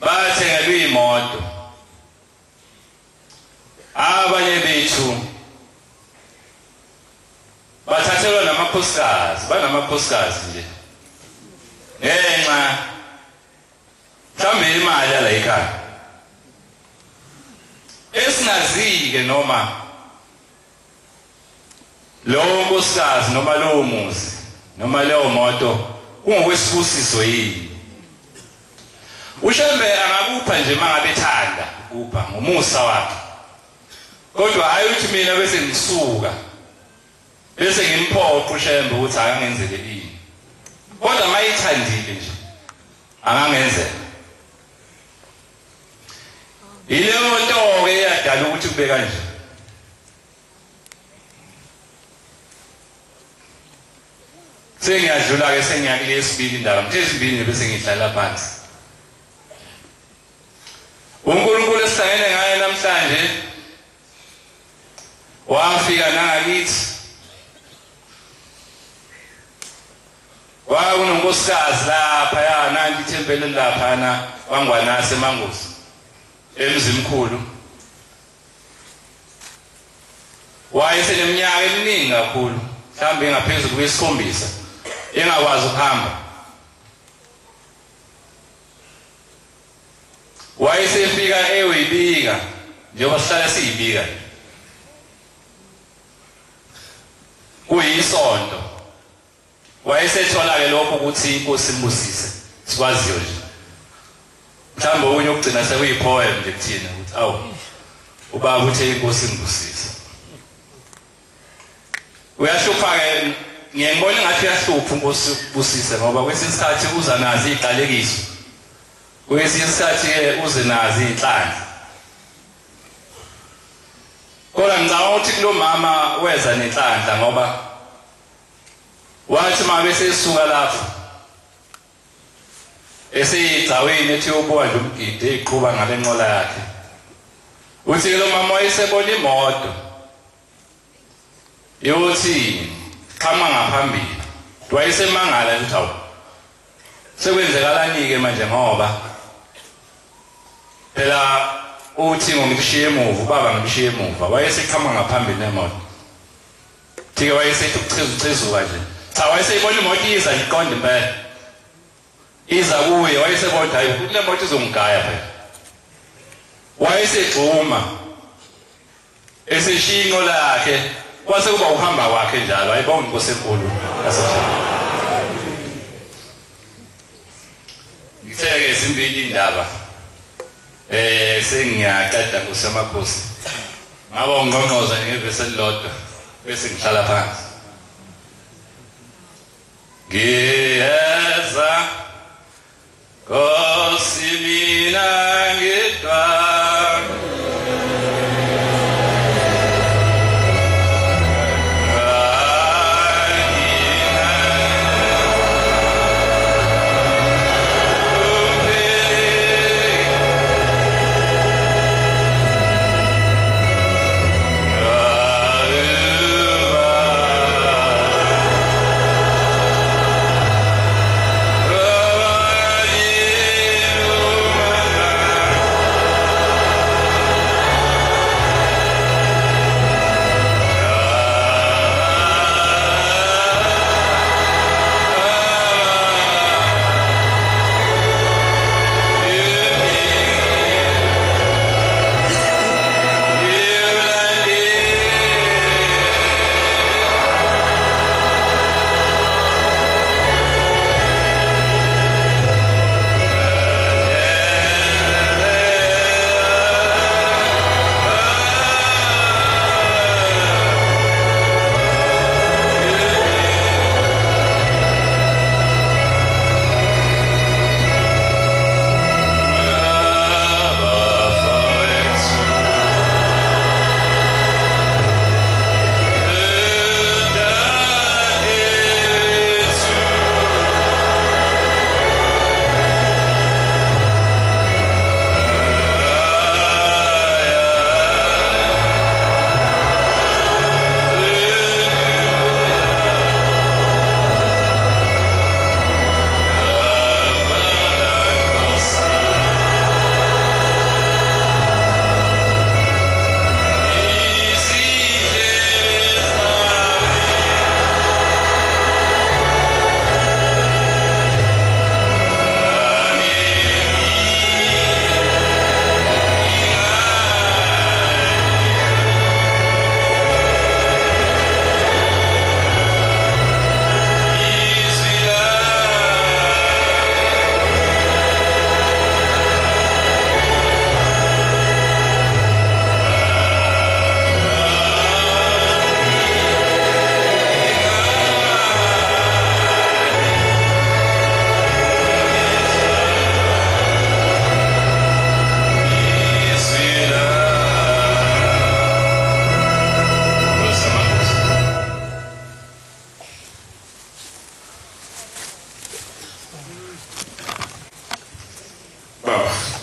bathengelwe imoto abanye bethu bathathelwa namakhosikazi banamakhosikazi nje ngenxa mhlawumbe imali yala ekhaya esingazike noma lowo nkosikazi noma lowo muzi noma leyo moto kungokwesibusiso yini. uShembe angakupha nje mangabe ethanda ukupha ngomusa wakhe, kodwa hayi ukuthi mina bese ngisuka bese ngimphoqa uShembe ukuthi akangenzele ini, kodwa mayithandile nje angangenzela. Ileyo nto ke yadala ukuthi kube kanje. Sengiyadlula ke sengiyakile esibili indaba mthe esibili bese ngihlala phansi. uNkulunkulu esihlangene ngaye namhlanje wafika nangakithi. Kunonkosikazi lapha yana ithempelini laphana wangwanase eMangosi eMzimkhulu. Wayeseneminyaka eminingi kakhulu, mhlawumbe engaphezulu kwesikhombisa, engakwazi ukuhamba. Wayesefika ewibika njengoba sihlala siyibika kuyisonto. Wayesethola-ke lokho ukuthi inkosi imbusise sikwaziyo nje. Mhlawumbe okunye ukugcina sekuyipoem nje kuthina ukuthi awu ubaba uthe inkosi imbusise. Uyahlupha-ke, ngiyengibona ngathi uyahlupha inkosi ubusise ngoba kwesinye isikhathi uza nazo iziqalekiso, kwesinye isikhathi uze nazo izinhlanhla. Kodwa ngicabanga ukuthi kulo mama weza nenhlanhla ngoba wathi uma bese esuka lapho eseyigcaweni ethi ubuka nje umgidi eyiqhuba ngale nqola yakhe, uthi lo mama wayesebona imoto yothi qhama ngaphambili. Wayesemangala ukuthi awu sekwenzekalani-ke manje ngoba phela uthi ngomshiye emuva, ubaba ngomshiye emuva. Wayeseqhama ngaphambili nemoto, thike wayesethi ukuchezuka nje. Cha, wayeseyibona imoto iza iqonde impela iza kuye. Wayesebona hayi le moto izongigaya phela. Wayesegxuma eseshiya inqola yakhe, kwase kuba uhamba kwakhe njalo. Ayibonga inkosi enkulu yaseShembe. Ngitheke ezimbili indaba sengiyaqeda kusemakhosi. Ngaba ungqongqoza ngevesi elilodwa bese ngihlala phansi. Ngiyeza Nkosi mina ngedwa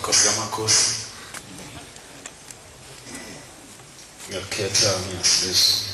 Nkosi yamakhosi. Ngiyakhetha ngiyasiza.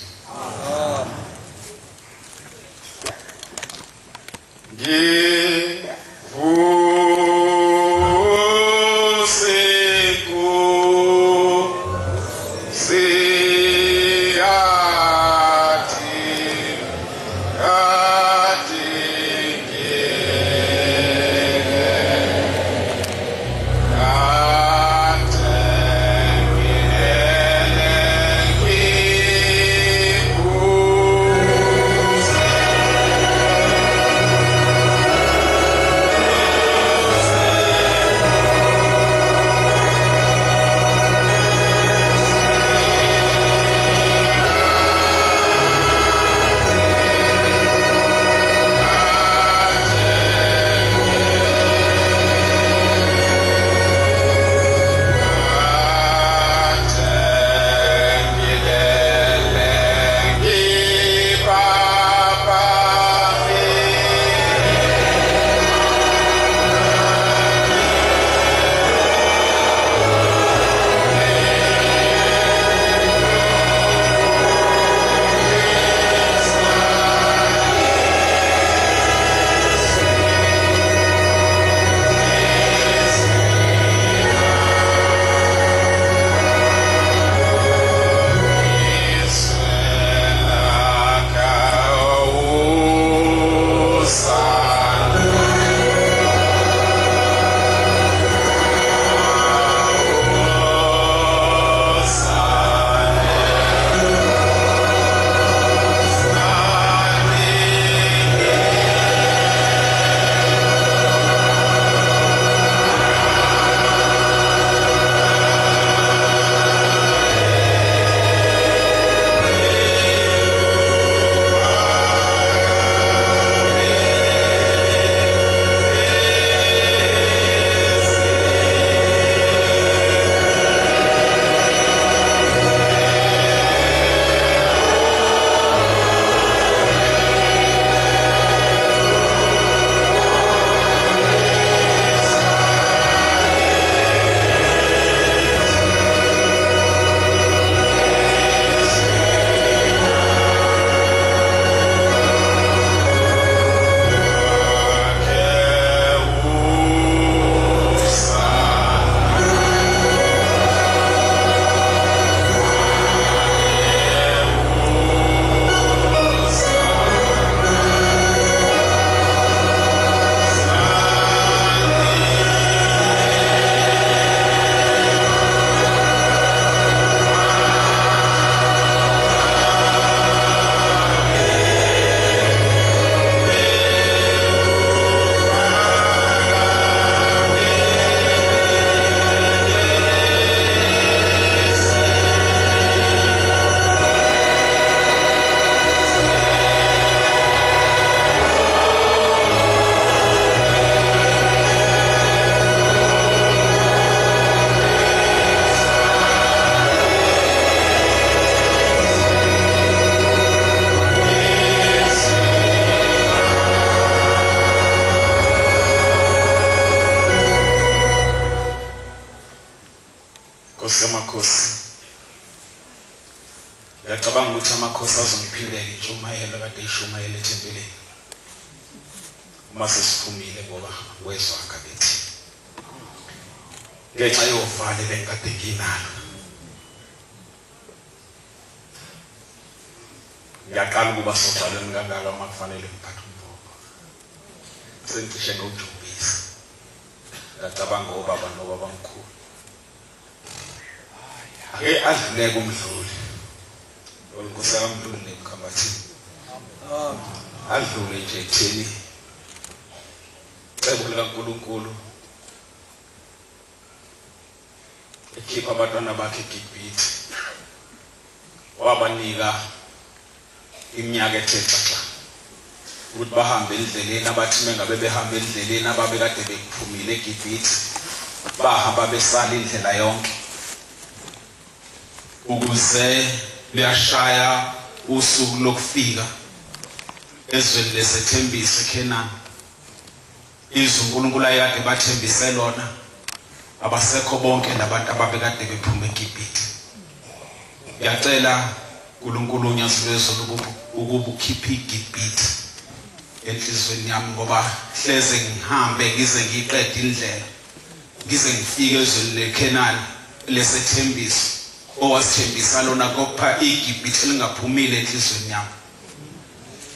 Nkosi yamakhosi. Ngiyacabanga ukuthi amakhosi azongiphilela intshumayelo kade ishumayele ethempelini. Uma sesiphumile ngoba wezwa ngabethi. Ngenxa yovale lenkade nginalo. Ngiyaqala ukuba sovalweni kangaka uma kufanele ngiphathe umbhobho. Sengisho ngojubisa. Ngiyacabanga obaba nobaba mkhulu. Ake adluleke umdluli. Olunkosi kaMdluli nemkhambathi. Adlule nje ekutheni cebo likaNkulunkulu ekhipha abantwana bakhe eGibhithe. Wabanika iminyaka ethe xaxa ukuthi bahambe endleleni abathi mengabe behamba endleleni ababekade bekuphumile eGibhithe bahamba besala indlela yonke ukuze liyashaya usuku lokufika ezweni lesethembiso eKenani. Izwi uNkulunkulu ayekade bathembise lona abasekho bonke labantu ababekade bephuma eGibhithe. Ngiyacela uNkulunkulu unyazulezulu ukuba ukhiphe iGibhithe enhlizweni yami ngoba hleze ngihambe ngize ngiqede indlela ngize ngifike ezweni leKenani lesethembiso owasithembisa lona kopha iGibhithe lingaphumile enhlizweni yami.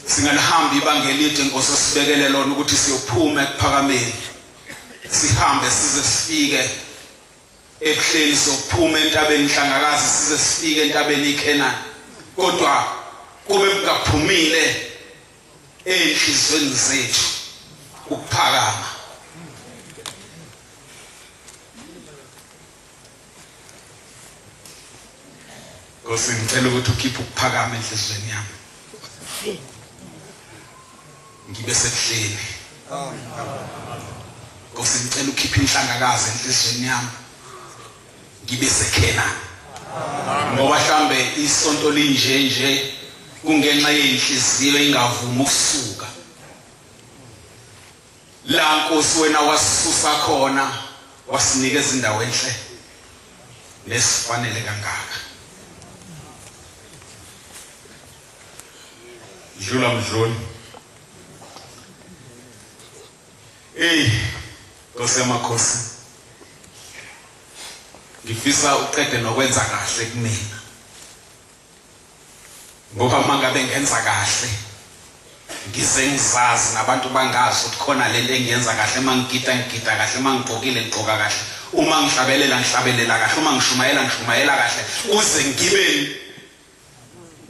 Singalihamba ibanga elide Nkosi sibekele lona ukuthi siyophuma ekuphakameni sihambe size sifike ebuhleni sokuphuma entabeni Nhlangakazi size sifike entabeni iKenani kodwa kube kungaphumile enhlizweni zethu ukuphakama. Nkosi ngicela ukuthi ukhiphe ukuphakama enhlizweni yami ngibe sekuhleni. Nkosi ngicela ukhiphe Inhlangakazi enhlizweni yami ngibe seKenani ngoba mhlambe isonto linje kungenxa yenhliziyo ingavumi ukusuka la Nkosi wena wasisusa khona wasinikeza indawo enhle lesifanele kangaka. Dlula mdluli Nkosi yamakhosi ngifisa uqede nokwenza kahle kumina ngoba mangabe ngenza kahle ngize ngizazi nabantu bangazi ukuthi khona lento engiyenza kahle mangigida kahle mangigqokile ngigqoka kahle uma ngihlabelela kahle uma ngishumayela kahle uze ngize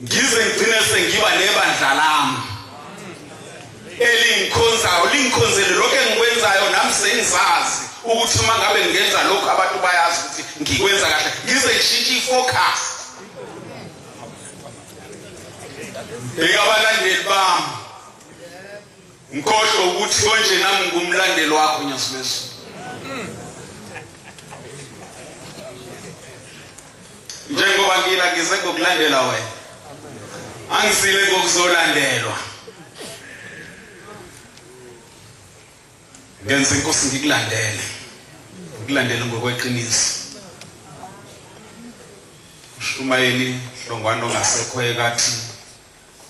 ngigcine sengiba nebandla lami lingikhonzele lokho engikwenzayo nami sengizazi ukuthi uma ngabe ngenza lokho abantu bayazi ukuthi ngikwenza kahle ngize ngishintshe ifocus abalandeli bami ngikhohlwe ukuthi konje nami ngumlandeli wakho Nyasubezulu. Njengoba ngize ngokulandela wena angisile ngokuzolandelwa ngenze Nkosi ngikulandele ngokweqiniso. Shumayeli Hlongwane ongasekho ekathi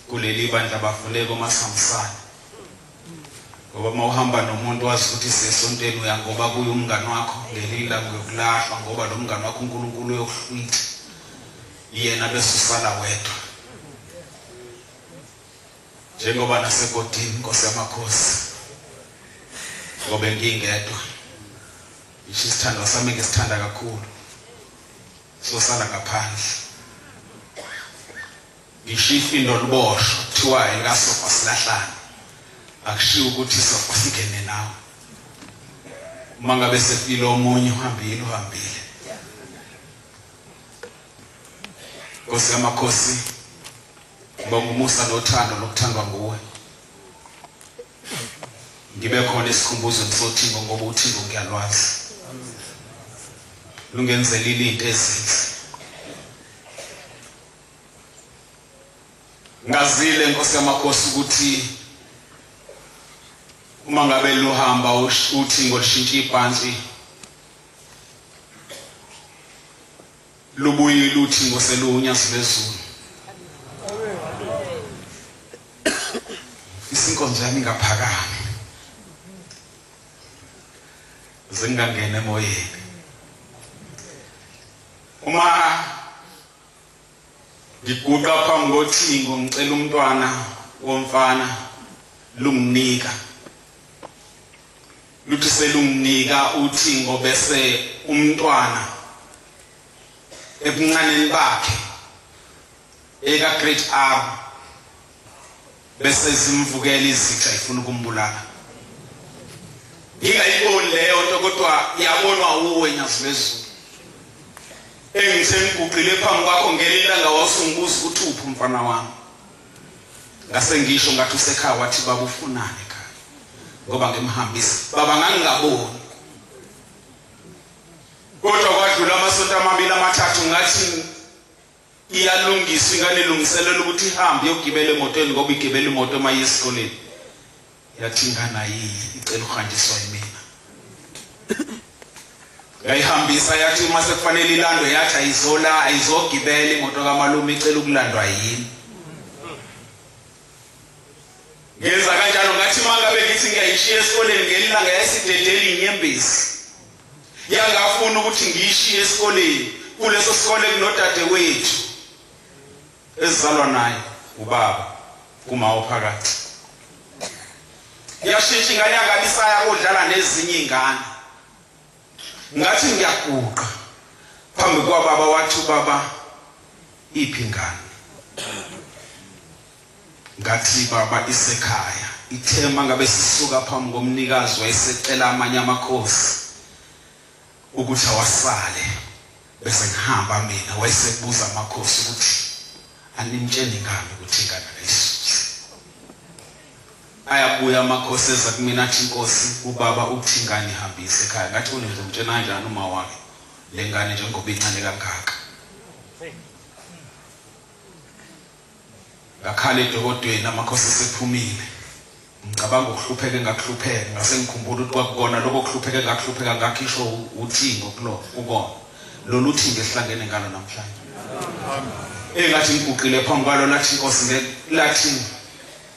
kuleli bandla abafuleke omasambisana ngoba mawuhamba nomuntu wazi ukuthi sesontweni uya ngoba kuye umngani wakho ngelila ngokulahlwa ngoba lo mngani wakho uNkulunkulu uyohlwitha yena bese usala wedwa njengoba nasegodini Nkosi yamakhosi ngoba ngingedwa isithando sami ngisithanda kakhulu sosala ngaphandle ngishifa indoluboshwa kuthiwa ikasofa silahlana akushiwo ukuthi sofa sigene nawe uma ngabe sefile omunye uhambile Nkosi yamakhosi ngibongumusa nothando lokuthandwa nguwe ngibe khona esikhumbuzweni sothingo ngoba uthingo ngiyalwazi lungenzela izinto ezinhle ngazile Nkosi yamakhosi ukuthi uma ngabe luhamba uthingo lishintsha ibhansi lubuye uthingo seluNyasubezulu isinkonzo yami ngaphakame zingangena emoyeni uma ngiguqa phambi kothingo ngicela umntwana womfana lunginika luthi selunginika uthingo bese umntwana ebuncaneni bakhe eka grade R bese zimvukela izixa ifuna ukumbulala ngingayiboni leyo nto kodwa iyabonwa uwe Nyasubezulu engithengiguqile phambi kwakho ngelilanga wasungibuza ukuthi uphi umfana wami ngase ngisho ngathi usekhaya wathi baba ufunani ekhaya ngoba ngimhambisa baba ngangingaboni kodwa kwadlula amasonto amabili amathathu ngathi iyalungiswa ingane ilungiselela ukuthi ihambe yogibela emotweni ngoba igibela imoto maye esikoleni yathi ingana icela uhanjiswa yimina yayihambisa yathi uma sekufanele ilandwe yathi ayizogibela imoto kamalume icela ukulandwa yini. Ngenza kanjalo ngathi mangabe ngithi ngiyayishiya esikoleni ngelilanga yasidedeli inyembezi. Yangafuna ukuthi ngiyishiye esikoleni kuleso sikole kunodade wethu ezalwa naye ubaba kumawo phakathi. Yashintsha ingane yangabisaya kodlala nezinye izingane. Ngathi ngiyaguqa phambi kwababa wathi baba iphi ingane. Ngathi baba isekhaya. Ithema ngabe sisuka phambi komnikazi wayesecela amanye amakhosi ukuthi awasale bese ngihamba mina wayesebuza amakhosi ukuthi animtsheni ingane ukuthi ingane ayisusi. Ayabuya amakhosi eza kumina athi inkosi ubaba uthi ingane ihambise ekhaya. Ngathi unizomtshena kanjani uma wakhe le ngane njengoba incane kangaka. Ngakhala edokodweni amakhosi sephumile. Ngicabanga ukuhlupheka ngaklupheka ngase ngikhumbula ukuthi kwakubona lokho kuhlupheka ngaklupheka ngakhisho uthingo kulo ukona. Lolu thingo esihlangene ngalo namhlanje. Engathi ngiguqile phambi kwalo lathi inkosi lathi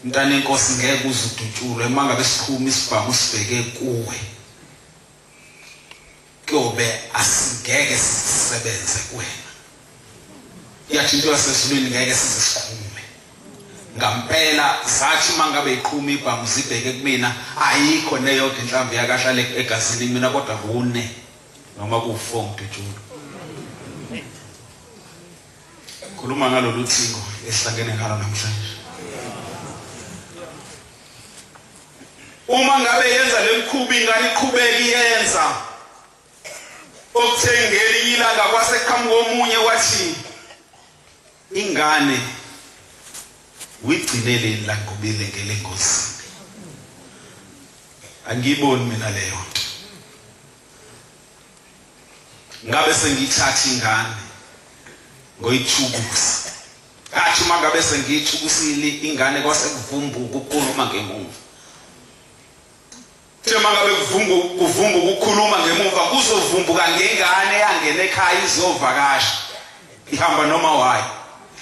mntana inkosi ngeke uzudutshulwe mangabe siphuma isibhamu sibheke kuwe. Kuyobe asingeke sisebenze kuwena. Yathi into yasezulwini ngeke sizisikhume. Ngampela sathi mangabe iqhuma ibhamu sibheke kumina ayikho neyodwa inhlamvu yakahlale egazini mina kodwa kune noma ku4 mdutshulo. Khuluma ngalolu thingo esihlangene ngalo namhlanje. Uma ngabe yenza lemkhubi ingane iqhubeka iyenza okuthengeli ilanga kwaseqhamuka omunye wathi ingane uyigcinele la ngobile ngelengosi. Angiyiboni mina leyo nto. Ngabe sengithatha ingane ngoyithukusa. Athi mangabe sengiyithukisile ingane kwasekuvumbuka ukukhuluma ngemuva. Thema ngabe kuvumbuka ukukhuluma ngemuva kuzovumbuka ngengane yangena ekhaya izovakasha. Ihamba noma wayi.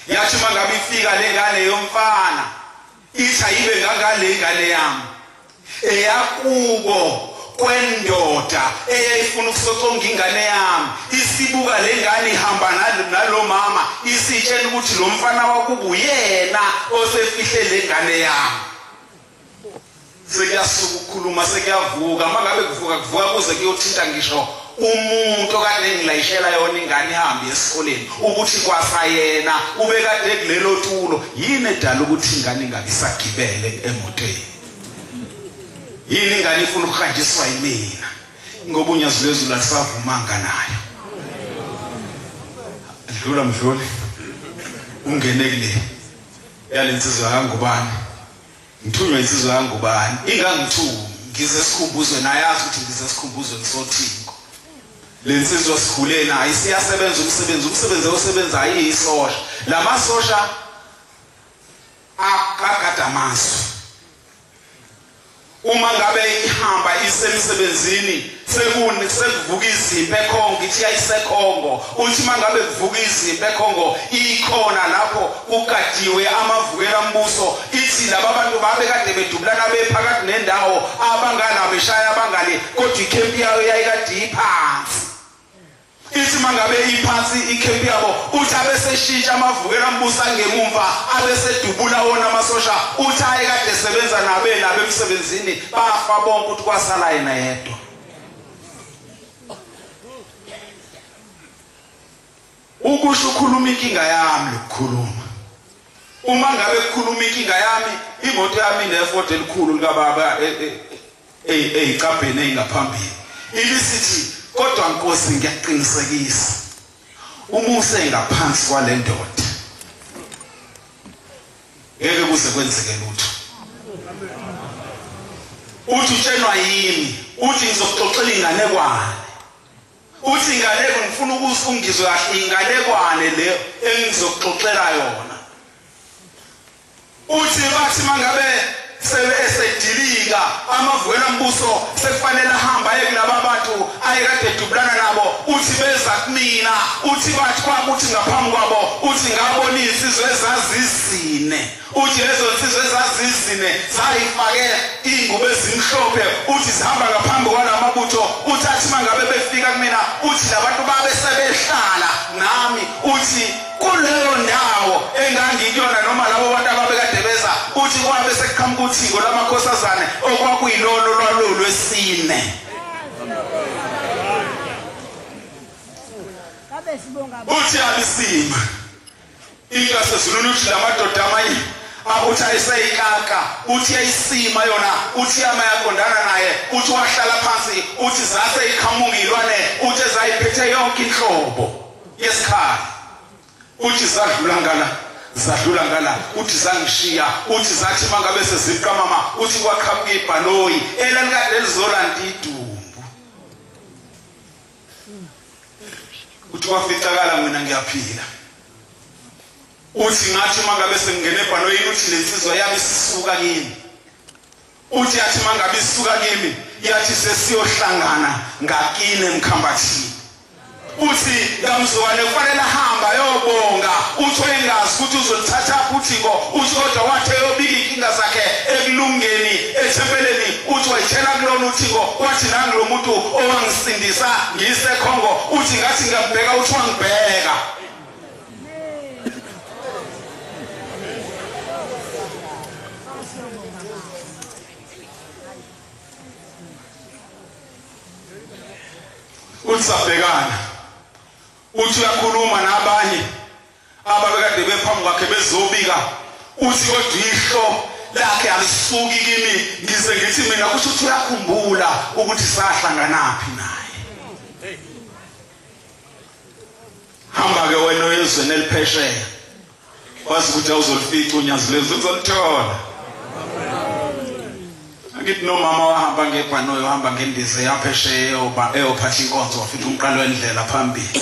Yathi mangabe ifika lengane yomfana ithi ayibe ngangale ingane yami eyakubo kwendoda eyayifuna ukusoconga ingane yami isibuka lengane ihamba nalo mama isitshela ukuthi lo mfana wakuba uyena osefihle lengane yami. Sekuyasuka ukukhuluma sekuyavuka mangabe kuvuka kuze kuyothinta ngisho umuntu okade ngilayishela yona ingane ihambe esikoleni ukuthi kwasayena ubekade kulelo tulo yini edala ukuthi ingane ingabisagibele emotweni. Yini ingane ifuna ukuhanjiswa yimina ngoba unyazo lwezulu alisavumanga nayo. Dlula mdluli ungene kule yalensizwa kangubani ngithunywa insizwa kangubani ingangithuki ngize sikhumbuzwe nayazi ukuthi ngize sikhumbuzwe sothingo. Lensizwa sikhule nayo siyasebenza umsebenzi osebenza ayisosha. Lamasosha akagada amasu. Uma ngabe ihamba isemsebenzini sekuvuka izimpi ekhongo ithi ayisekhongo uthi mangabe kuvuka izimpi ekhongo ikhona lapho kugadiwe amavukela mbuso ithi laba bantu babe kade bedubulana bephakathi nendawo abangala beshaya abangale kodwa ikhempi yayo yayikade iphansi. Ithi mangabe iphansi ikhempi yabo uthi abeseshintsha amavukela mbuso angemumva abesedubula wona amasosha uthi ayekade sebenza nabe emsebenzini bafa bonke ukuthi kwasala yena yedwa. Ukusho ukhuluma inkinga yami lokukhuluma. Uma ngabe kukhuluma inkinga yami imoto yami inefort elikhulu likababa eyicabhene engaphambili. Ilisithi kodwa Nkosi ngiyaqinisekisa uma usengaphansi kwale ndoda ngeke kuze kwenzeke lutho. Uthi utshenwa yini uthi ngizokuxoxela inganekwane. Uthi inganeko ngifuna ukuzungizwe kahle inganekwane le engizokuxoxela yona. Uthi bathi mangabe esedilika amavukela mbuso sekufanele ahamba kulaba bantu ayekade edubulana nabo uthi beza kumina uthi bathi kwakuthi ngaphambi kwabo uthi ngabona insizwe ezazizine uthi lezo insizwe ezazizine zayifake ingubo ezimhlophe uthi zihamba ngaphambi kwalamabutho uthi athi mangabe befika kumina uthi labantu babe sebehlala nami uthi kuleyo ndawo engangikuyona noma labo bantu ababekade beza uthi kwabe sekuqhamuka uthingo lamakhosazane okwakuyilolo lwalolwesine uthi alisima into yasezulwini uthi lamadoda amanye uthi ayiseyikaka uthi ayisima yona uthi yama yaqondana naye uthi wahlala phansi uthi zase iqhamungilwane uthi ezayiphethe yonke inhlobo yesikhaya uthi zadlula ngala uthi zangishiya uthi zathi mangabe seziqamama uthi kwaqhamuka ibhanoyi elalikade lizolanda idumbu uthi waficakala mina ngiyaphila uthi ngathi mangabe sengene ebhanoyini uthi lensizwa yami sisuka kimi uthi yathi mangabe isuka kimi yathi sesiyohlangana ngakini emkhambathini uthi ngamzukwane kufanele ahamba yobonga uthi engazi ukuthi uzolithatha uthiko uthi kodwa wathi eyobika inkinga zakhe ekulungeni ethempeleni uthi wayithela kulona uthiko wathi nangulo muntu owangisindisa ngisekhongo uthi ngathi ngiyambheka uthi wangibheka uthi sabhekana uthi uyakhuluma nabanye ababekade bephambi kwakhe bezobika uthi kodwa ihlo lakhe alisuki kimi ngize ngithi mina kusho ukuthi uyakhumbula ukuthi sahlanganaphi naye hamba ke wena oyezweni eliphesheya wazi ukuthi awuzolifica unyazi lezi uzolithola ngithi nomama wahamba ngebhanoyi wahamba ngendize yaphesheya eyophatha inkonzo wafika umqalo wendlela phambili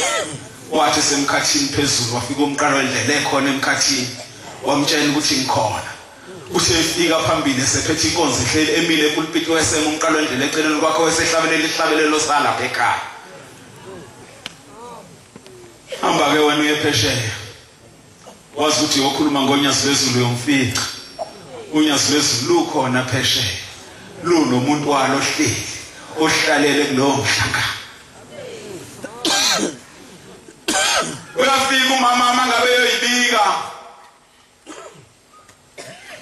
wathi semkhathini phezulu wafika umqalo wendlela ekhona emkhathini wamtshela ukuthi ngikhona uthi efika phambili sephethe inkonzo ehleli emile epulpiti wesema umqalo wendlela eceleni kwakhe wesehlabelelo salapha ekhaya hamba ke wena uyephesheya wazi ukuthi uyokhuluma ngonyazi lwezulu yomfica unyazi lwezulu lukhona phesheya lunomuntu walo ohleli ohlalele kulowo mhlangano uyafika umama mangabe yoyibika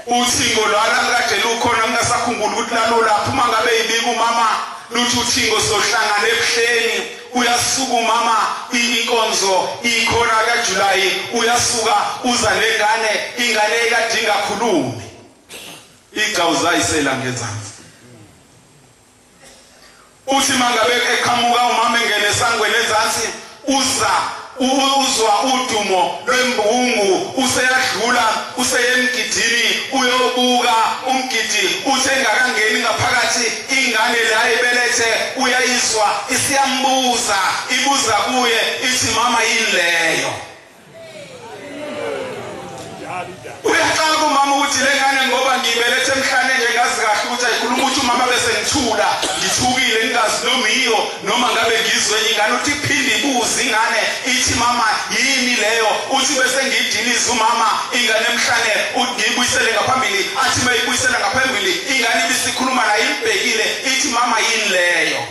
uthingo lwala kade lukhona ngingasakhumbula ukuthi lalo lapho mangabe yibika umama luthi uthingo sohlangana ebuhleni uyasuka umama inkonzo ikhona kaJulayi uyasuka uza nengane ingane ekadinga khulumi igcawuza isela ngezansi uthi mangabe eqhamuka umama engene esangweni ezansi uzwa udumo lwembungu useyadlula useyemgidini uyobuka umgidi uthengakangeni ngaphakathi ingane la ibelethe uyayizwa isiyambuza ibuza kuye ithi mama yini leyo uyaqala umama uthi lengane ngoba ngibelethe emhlane nje ngazi kahle ukuthi ayikhuluma ukuthi umama bese ngithula ngithukile ngingazi noma iyo noma ngabe ngizwe ingane uthi iphinde ibuze ingane ithi mama yini leyo uthi bese ngidiliza umama ingane emhlane uthi ngiyibuyisele ngaphambili athi mayibuyisela ngaphambili ingane ibisikhuluma naye ibhekile ithi mama yini leyo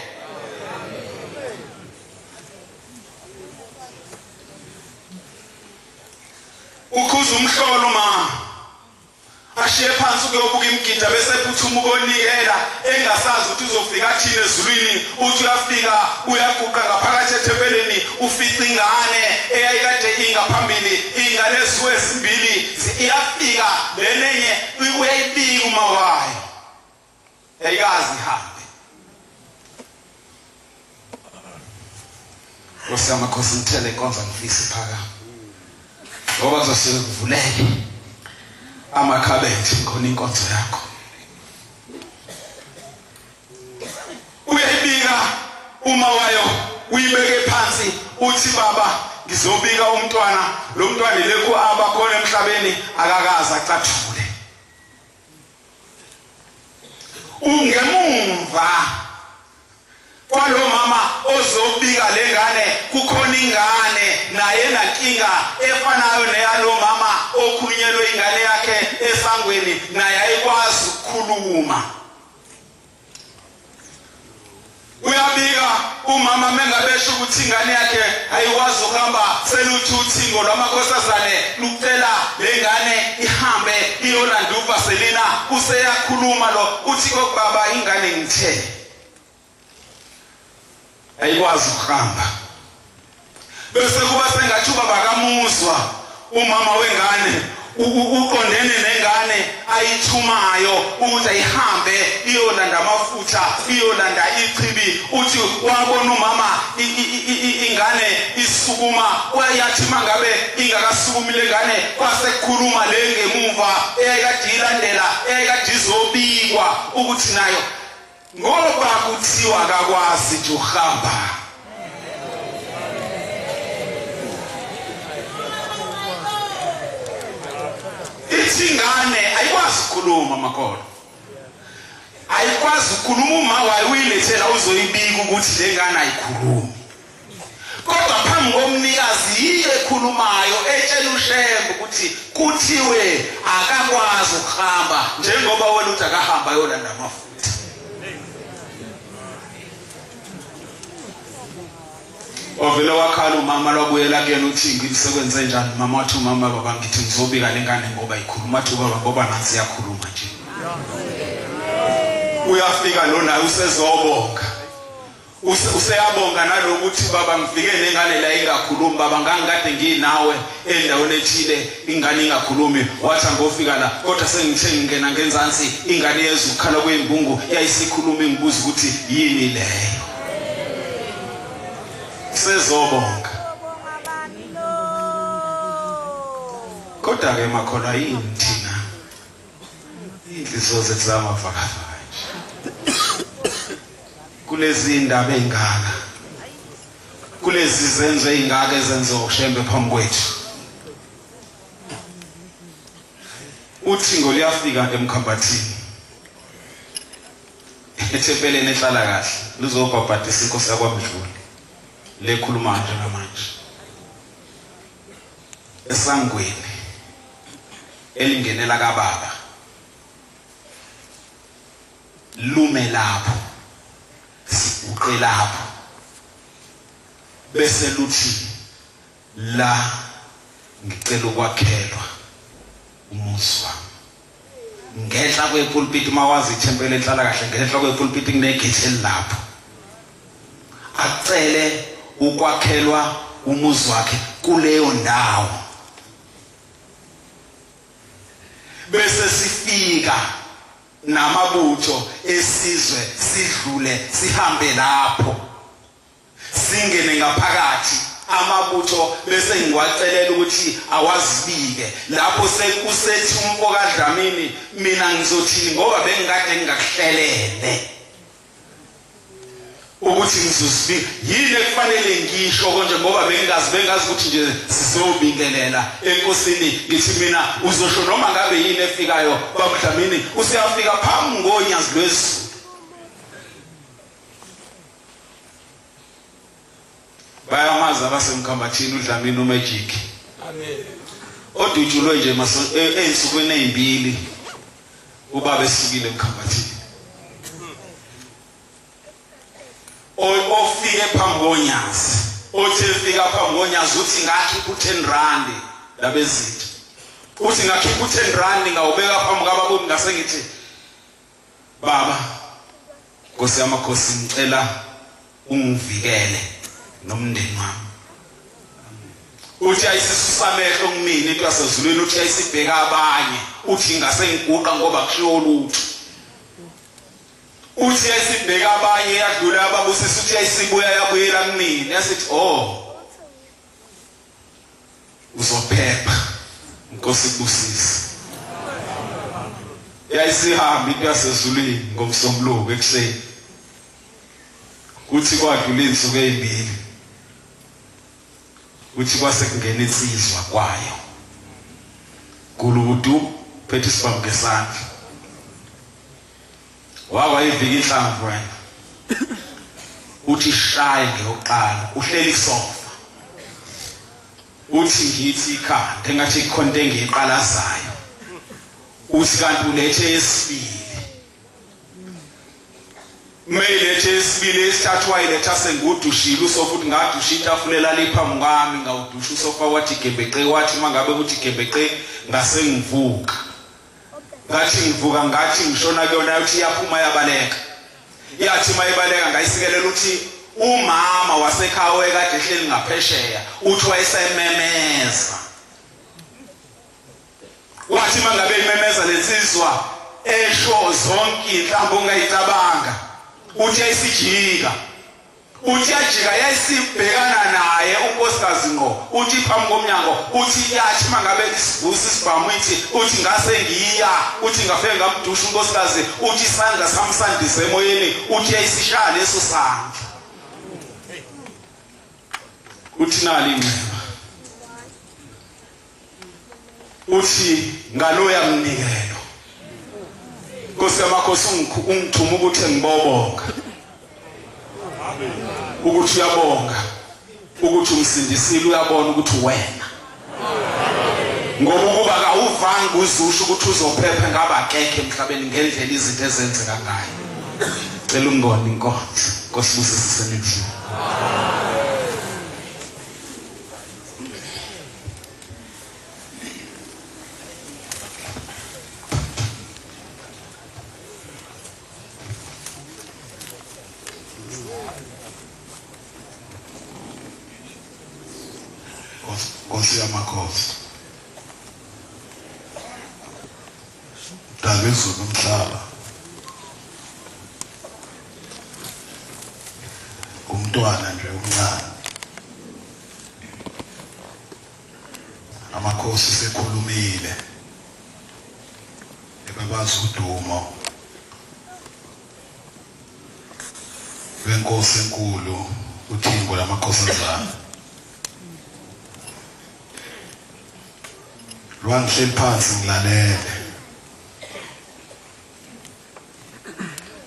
ukhuza umhlolo mama ashiye phansi kuyobuka imgida bese phuthuma ukonikela engasazi ukuthi uzofika thina ezulwini uthi uyafika uyaguqa ngaphakathi ethempeleni ufica ingane eyayikade ingaphambili ingane ezimbili iyafika lenenye uyayibika uma wayo ayikazi ihambe Nkosi ngithele inkonzo ngifisa phaka ngoba kuzosike kuvuleke amakhabethi khona inkonzo yakho uyayibika uma wayo uyibeke phansi uthi baba ngizobika umntwana lo mntwana lekho abakhona emhlabeni akakazi acathule ungemumva kwalo mama umama ozobika lengane kukhona ingane naye nankinga efanayo neyalo mama okhulunyelwe ingane yakhe esangweni naye ayikwazi ukukhuluma. Uyabika umama mengabesho ukuthi ingane yakhe ayikwazi ukuhamba seluthi uthingo lwamakhosazane lukucela lengane ihambe iyolanda uVaselina useyakhuluma lo uthi kokubaba ingane ngithe ayikwazi ukuhamba bese kuba sengathi ubaba kamuzwa umama wengane uqondene nengane ayithumayo ukuthi ayihambe iyolanda amafutha iyolanda ichibi uthi wabona umama ingane isukuma wayathi mangabe ingakasukumi lengane kwasekukhuluma lengemuva eyayikadilandela eyayikadizobikwa ukuthi nayo ngoba kuthiwa akakwazi nje uhamba. Ingane ayikwazi ukukhuluma makhono ayikwazi ukukhuluma uma wayilethela uzoyibika ukuthi lengane ayikhulumi kodwa phambi komnikazi yiye ekhulumayo etshela uShembe ukuthi kuthiwe akakwazi ukuhamba njengoba wena uthi akahamba yolanda amafutha. Ovela wakhala umama lwabuyela kuyena uthi ngisekwenze njani mama wathi umama baba ngithi ngizobika lengane ngoba ikhuluma athi baba ngoba nansi iyakhuluma nje. Uyafika lo naye usezobonga useyabonga nalokuthi baba ngifike lengane la ingakhulumi baba ngangikade nginawe endaweni ethile ingane ingakhulumi wathi ngofika la kodwa sengithe ngingena ngenzansi ingane yezwe ukukhala kwezimbungu yayisikhuluma ngibuza ukuthi yini leyo. Sezobonga kodwa ke makhola yini thina inhliziyo zethu zamavakavaka kulezi indaba ezingaka kulezi zenzo ezingaka ezenzo uShembe phambi kwethu uthingo liyafika emkhambathini ethempeleni ehlala kahle luzobhabhadisa inkosi yakwamdluli lekhuluma nje namanje esangweni elingenela kababa lume lapho sibuqe lapho bese luthi la ngicela ukwakhelwa umuzi wami ngehla kwepulpit mawazi ithempele ehlala kahle ngehla kwepulpit kunegate elapho acele ukwakhelwa umuzi wakhe kuleyo ndawo bese sifika namabutho esizwe sidlule sihambe lapho singene ngaphakathi amabutho bese ngiwacelela ukuthi awazibike lapho sekusethi umfoka Dlamini mina ngizothi ngoba bengikade ngingakuhlelele ukuthi ngizosibika yini ekufanele ngisho konje ngoba bengazi ukuthi nje sizobingelela enkosini ngithi mina uzosho noma ngabe yini efikayo baMdlamini usiyafika phambi ngonyazi lwezulu bayamaza abasemkhambathini uDlamini uMagic amen odutshulwe nje ensukwini ezimbili ubaba esukile emkhambathini ofike phambi konyazi othi efika phambi konyazi uthi ngakhipha u10 labezitha uthi ngakhipha u10 ngawubeka phambi kababoni ngase ngithi baba Nkosi yamakhosi ngicela ungivikele nomndeni wami uthi ayisisusamehlo kumina into yasezulwini uthi ayisibheka abanye uthi ngase ngiguqa ngoba kushiwo lutho uthi ayisibheka abanye yadlula ababusisi uthi ayisibuya yabuyela kumina yasithi uzophepha Nkosi kubusisi yayisihamba into yasezulwini ngomsombuluko ekuseni uthi kwadlula insuku ezimbili uthi kwase kungena insizwa kwayo kuludu phethe isibhamu ngesandla wayivika inhlamvu wena uthi shaye ngeyoqala uhleli kusofa uthi ngithi ikhanda engathi ikhonto engiyiqalazayo uthi kanti ulethe esibili Mele chesibili esithathu wayiletha sengudushile usofa uthi ngadusha itafula lapha ngami ngawudusha usofa wathi gembeqe wathi mangabe uthi gembeqe ngase ngivuka ngathi ngivuka ngathi ngishona kuyona uthi yaphuma yabaleka yathi mayibaleka ngayisikelela uthi umama wasekhaya ekade ehleli ngaphesheya uthi wayesememeza wathi mangabe imemeza lensizwa esho zonke inhlambo ongayicabanga uthi ayisijika uthi yajika yayisibhekana naye unkosikazi ngqo uthi phambi komnyango uthi yathi mangabe isivusi sibhamu uthi ngase ngiya uthi ngafike ngamdusha unkosikazi uthi isandla samsandise emoyeni uthi yayisishaya leso sandla uthi nali inceba uthi ngaloya mnikelo Nkosi yamakhosi ungithuma ukuthi ngibobonga ukuthi uyabonga ukuthi umsindisile uyabona ukuthi wena ngoba ukuba akawuvanga uzusho ukuthi uzophepha ngaba akekho emhlabeni ngendlela izinto ezenzeka ngayo cela ungibone inkonzo Nkosi busisisene kuhle Nkosi yamakhosi dala izulu umhlaba umntwana nje umncane amakhosi sekhulumile ebabaza udumo lwenkosi enkulu uThimbo lamakhosazana Lwangihleli phansi ngilalele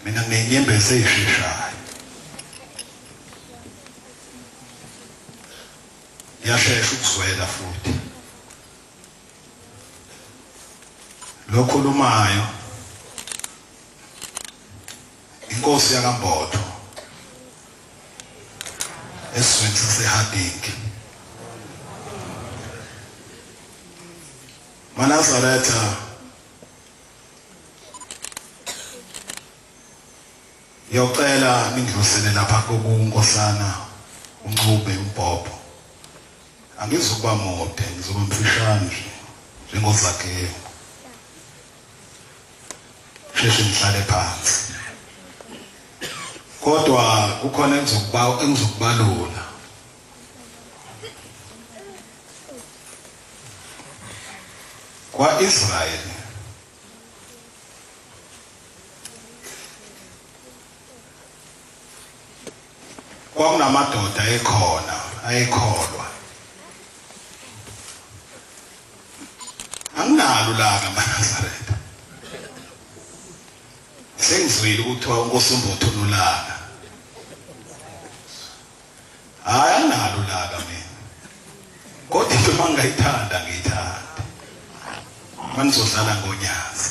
mina nginenyembezi ezisheshayo yashesha ukuzwela futhi lokhulumayo inkosi yakamboto esizweni saseHadingi Manazaretha yocela ningidlusele lapha kokunkosana uNcube uMbhobho angizokuba mude ngizoba mfishane nje njengozakhe sheshe ngihlale phansi kodwa kukhona engizokubalula Israel kwakunamadoda ekhona ayekholwa anginalo laka Manazaretha sengizwile ukuthiwa uNkosi uMbotho nolaka hayi anginalo laka mina kodwa into mangayithanda ngiyithanda manizodlala ngonyasi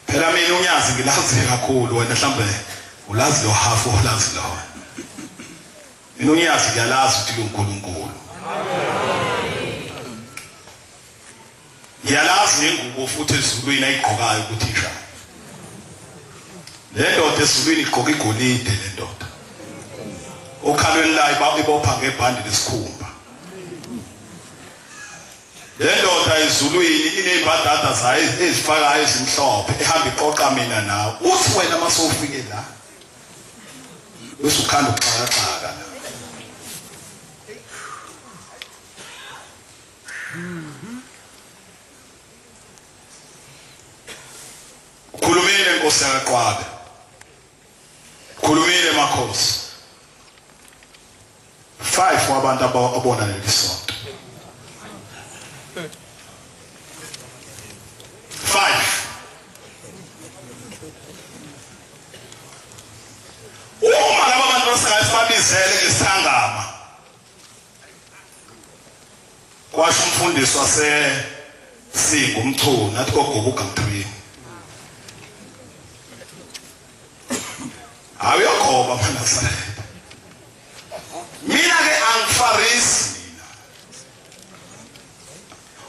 phela mina unyazi ngilazi kakhulu wena mhlambe ulazi lo half olazi lo mina unyazi ngiyalazi ukuthi uNkulunkulu ngiyalazi ingubo futhi ezulwini ayigqokayo ukuthi njani le ndoda ezulwini igqoka igolide le ndoda okhalweni layo ibopha ngebhandi lesikhumba lendoda ezulwini inezibadada zayo ezifakayo ezimhlophe ehamba iqoqa mina nawe uthi wena masofike la bese ukhanda ukuxakaxaka la khulumile Nkosi yakaqwabe khulumile makhosi 5 wabantu abona leli sonto 5 abantu singasibabizele ngesithangama kwasho umfundisi waseSingo uMchunu athi kogobuka mthweni awuyakhoba manje mina ke angifarisi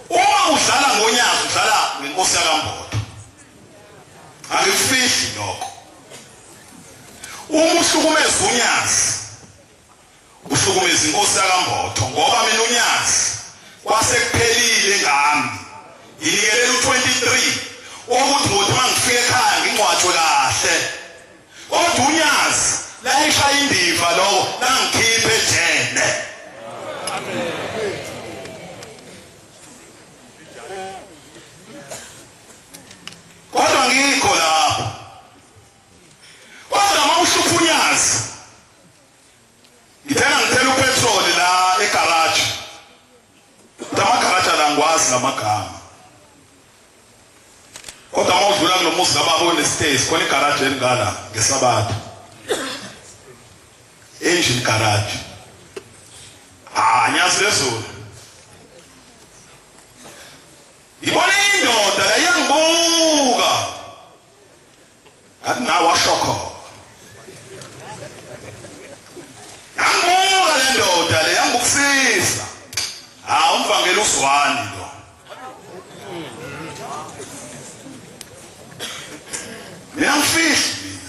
uma udlala ngonyaka udlala ngenkosi yakambodo akufihli lokho uma uhlukumeza unyazi uhlukumeza inkosi yakambodo ngoba mina unyazi kwasekuphelile ngami nginikelele u23 ukuthi ngothi mangifike ekhaya ngingcwatshwe kahle kodwa unyazi la ishaya indiva lokho langikhiphe ejele kodwa ngikho lapho kodwa mawuhlupha unyazi ngithela upetrol la egarage amagaraja la ngwazi ngamagama kodwa mawudlula kulomuzi kababa onestairs khona igaraje elingala ngesabatha engine garage nyazi lezulu ibona indoda la yangibuka ngathi nawe washokho yangibuka le ndoda le yangibukusisa umvangela uzwani lo mina ngifihli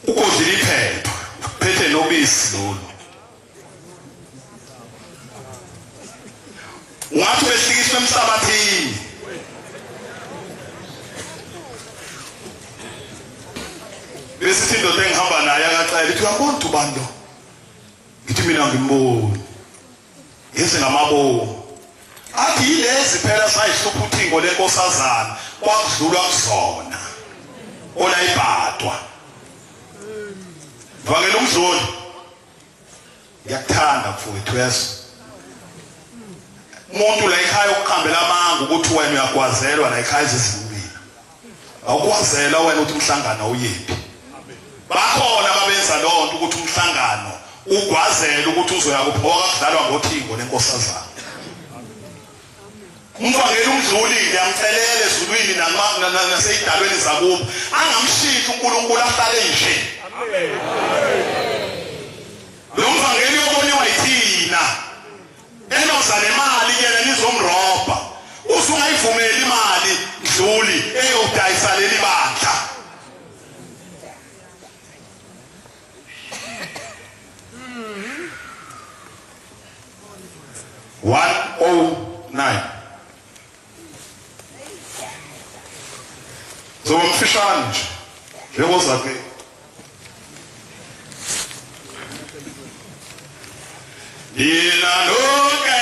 ugodlile iphepha phethe nobisi lolu ungathi behlikiswe emhlabathini bese indoda engihamba naye akacela ithi uyabona ukuthi ubani lo ngithi mina ngimboni yese ngamabomo athi yilezi phela sayihlupha uthingo lenkosazana kwakudlula kuzona ola ibhadwa vangela umdluli yakuthanda mfowethu yeso umuntu la ekhaya ukukhambela amanga ukuthi wena uyagwazelwa la ekhaya ezizimini awukwazela wena uthi umhlangano uyephi bakhona babenza lonto ukuthi umhlangano ugwazela ukuthi uzoya kuphoka kudlalwa ngothingo lenkosazana umvangela umdluli yamcelele ezulwini naseyidalweni zakubo angamshintshi uNkulunkulu ahlale nje lo mvangeli oboniwa yithina enoza nemali yena nizomrobha usungayivumeli imali mdluli eyodayisa leli bandla $109 so umfishane nje njengoza ke yena lonke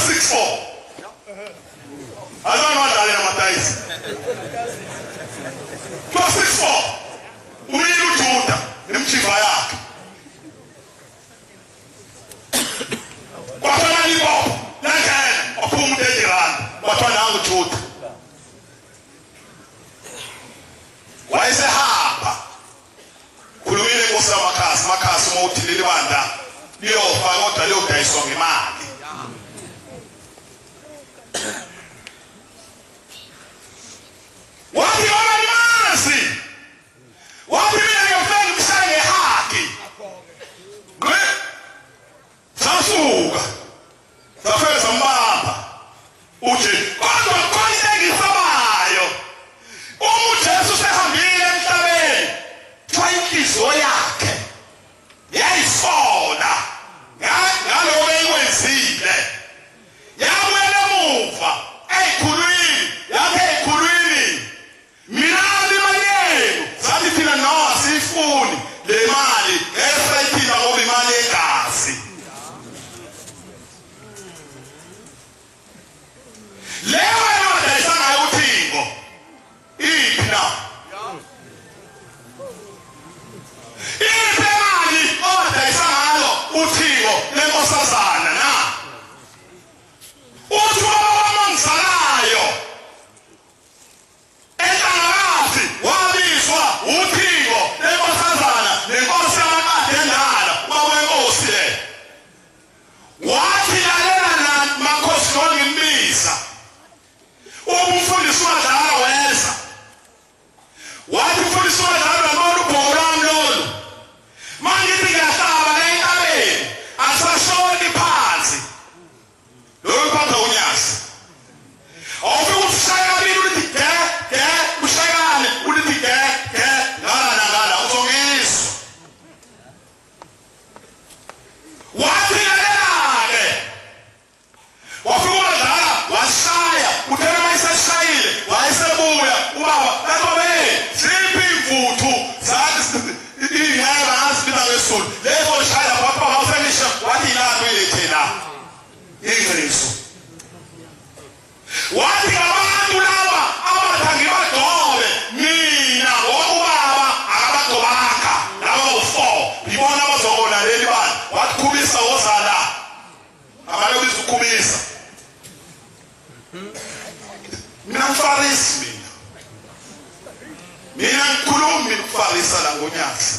6:4 azana wadlale namatayisi 6:4 umile uJuda nemchiva yakhe kwathana libo langena waphuma umuntu eJerani wathana nangu uJuda wayesehamba khulumile inkosi amakhasi uma uthi leli banda liyofa kodwa liyodayiswa ngemali wathi wona limazi wathi mina ngiyofika ngimshaye ngehaki sasuka safika sambamba uthi kodwa kontengisabayo uJesu sehambile emhlabeni twa inhliziyo yakhe yayisona ngaloko eyikwenzile yabuyela emuva eyikhulwini yakhe eyikhulwini mina imali yenu sathi thina no asiyifuni le mali esayithina ngoba imali yegazi leyo yona isanayo uThixo iphi na imali odayisa ngayo uThixo lenkosazana na uthi wamangizalayo enhlangakazi wabizwa uThixo lenkosazana nenkosi yamakade endala wawenkosi le wathi lalela namakhosi ngimbiza umfundisi wadala weza wathi umfundisi wadala lolu bhoko lami lolu mangithi ngiyahlaba entabeni asashoni phansi lolu phansi unyasi awufika ushaya kabili ulithi ge ushayane ulithi ge ngala uzongiswa wathi lalela-ke wafika umadala washaya uthena mayiseshayile wayesebuya ubaba kababe ziphi imvuthu zathi ingeke ngasibiza ngesulu lezo shaya papa mawusenisha wathi ilapho ilethela ingcezu wathi abantu laba abathangi badobe mina ngokubaba akabagobanga laba u4 ngibona abazobona leli bani wathi khumisa wozala abalobisa ukhumisa mina mfarisi mina ngikhulumi ukufarisa la ngonyasi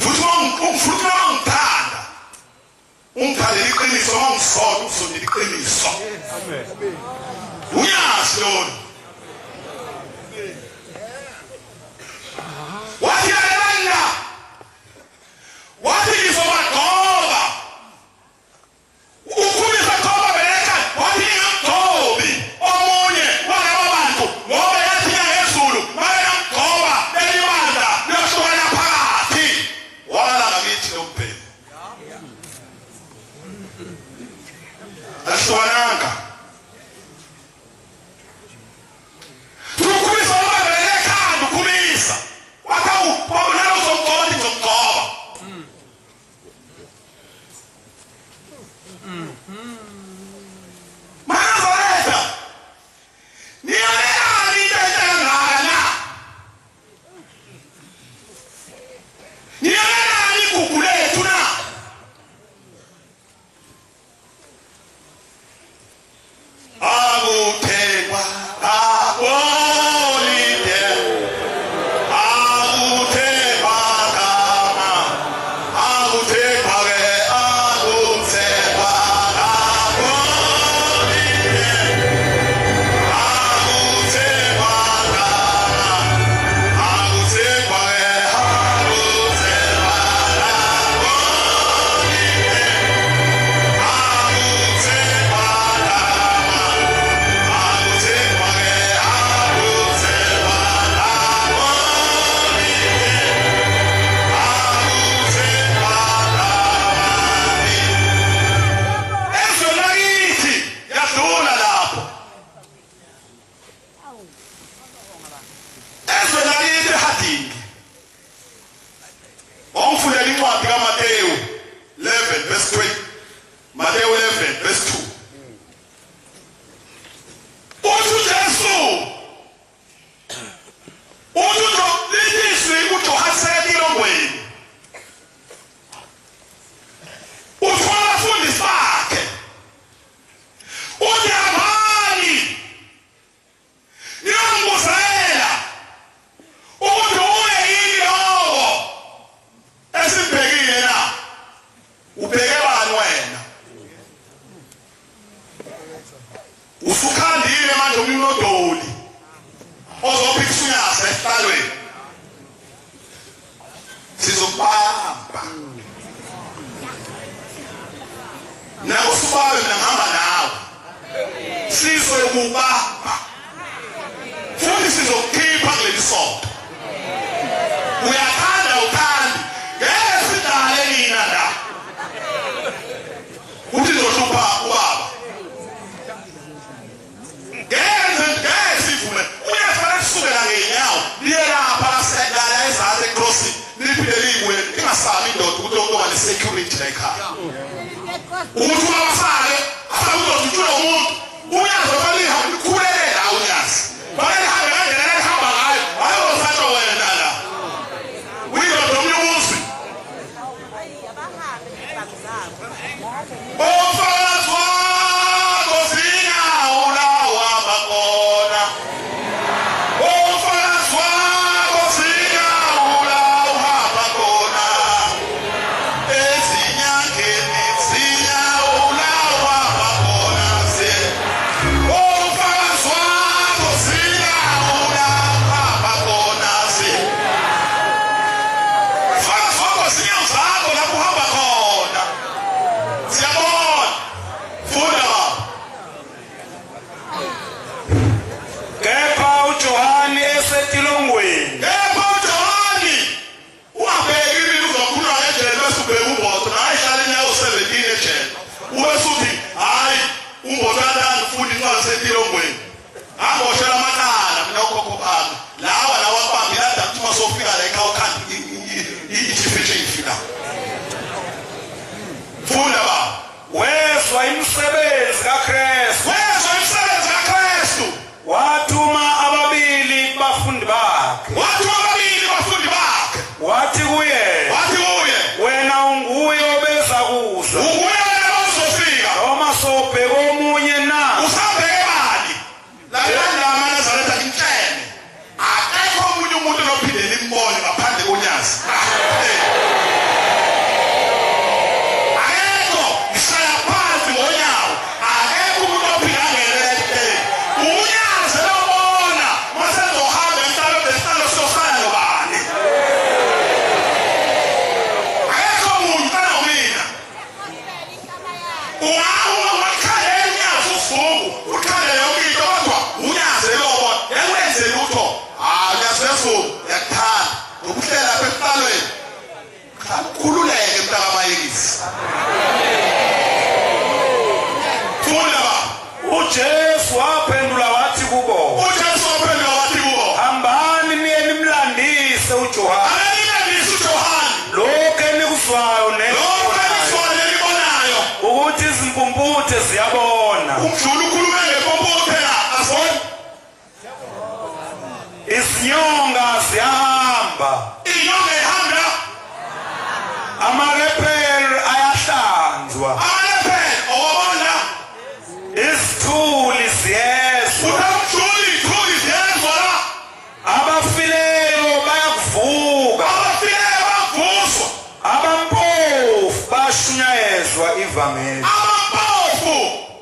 futhi ungithanda ungithandela iqiniso mangisona uzondela iqiniso unyasi lona wathi yalanda wathi ngizobagoba ukhulisa goba beleka wathi ngimgobi omunye walaba bantu ngoba yathi ngezulu manje nggoba lelibanda liyohlukana phakathi wala ngakithi lombhelo ashwananga ukhulisa goba beleka ukhulisa wathi wabona uzomgoba ngizomgoba Mazaleta niyanelani into entengana niyanelani igugu lethu na akuthengwa abolide akuthengwa kama akuthengwa ke akuthengwa usukhandile manje umnodoli ozophikisa unyasa esihlalweni sizobamba nawe usubawe ngihamba nawe sizokubamba futhi sizokukhipha kuleli sonto uyathanda uthandi ngeke sidale nina la uthi zohlupha ubaba ngeke sivume uyafanele sisukela ngenyawo liye lapha lasedala ezantsi ekrosini liphinde liyibuye ingasabi indoda ukuthi okuba ne-security la ekhaya ukuthi ubabafake asawuzozitshula umuntu unyazi obaliha likhulele la unyazi fanele hambe ngendlela elihamba ngayo ayozatshwa wena la uyindoda omnye umuzi ofakazi wakho zinyawo la uhamba khona ofakazi wakho zinyawo la uhamba khona ezinyangeni zinyawo la uhamba khona ofakazi wakho zinyawo la uhamba khona ofakazi wakho zinyawo zakho la uhamba khona siyabona funda baba Kepha uJohane esetilongweni kepha uJohane ungabheki ibili uzokhuluma ngejele bese ubheka umboto naye ihlala inyawo 17 ejele ubese uthi hayi umboto kathanda futhi incwadi setilongweni amboshela amacala mina ukhokho bami lawa lawa bambi lada kuthi masofika la ekhaya ukhanda ijifishi la funda baba wezwa imisebenzi kaKristu wezwa imisebenzi kaKristu wathuma ababili bafundi bakhe wathi ababili bafundi bakhe wathi kuye wena unguye obeza kuza unguye ozofika noma sobheka omunye na usabheke bani lalela amaNazaretha intshene akekho omunye umuntu ophinde limbone ngaphandle konyazi akekho ngisaya phansi ngonyawo akekho umuntu ophinde angelele unyazi lobona masezohamba emhlabeni besalo siyosala nobani akekho umuntu kana mina ungakhale unyazi usuku ukhale yonke into kodwa unyazi lobona yakwenze lutho unyazi lesuku yakuthanda ngokuhlela lapha esihlalweni khululeke mntakamayekisi funda baba uJesu waphendula wathi kubo uJesu waphendula wathi kubo hambani niye nimlandise uJohane ayilandise uJohane lokho enikuzwayo lokho eniswale libonayo ukuthi izimpumputhe ziyabona umdlula ukhulume ngempompomphe la asona izinyonga ziyahamba inyonga ihamba amareperi ayahlanzwa amalephe owabona izithuli ziyezwa utamthuli ithuli ziyezwa la abafileyo bayakuvuka abafileyo bavuswa abampofu bashunyayezwa ivangeli abampofu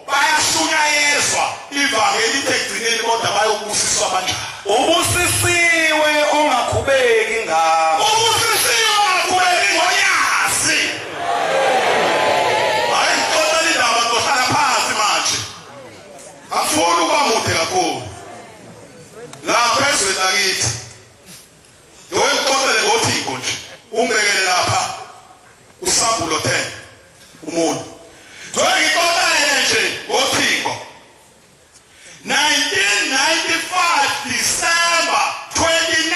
bayashunyayezwa ivangeli lithe ekugcineni kodwa bayobusiswa abanjani ubusisiwe ongakhubeki ngabo ubusisiwe ongaqhubeki ngonyazi hayi kodwa indaba ngizohlala phansi manje afuna ukuba mude kakhulu la phezulu lakithi ngiyokutholela ngothiko nje ungibekele lapha usambulo 10 umuntu ngiyokutholela nje ngothiko 1995 December 29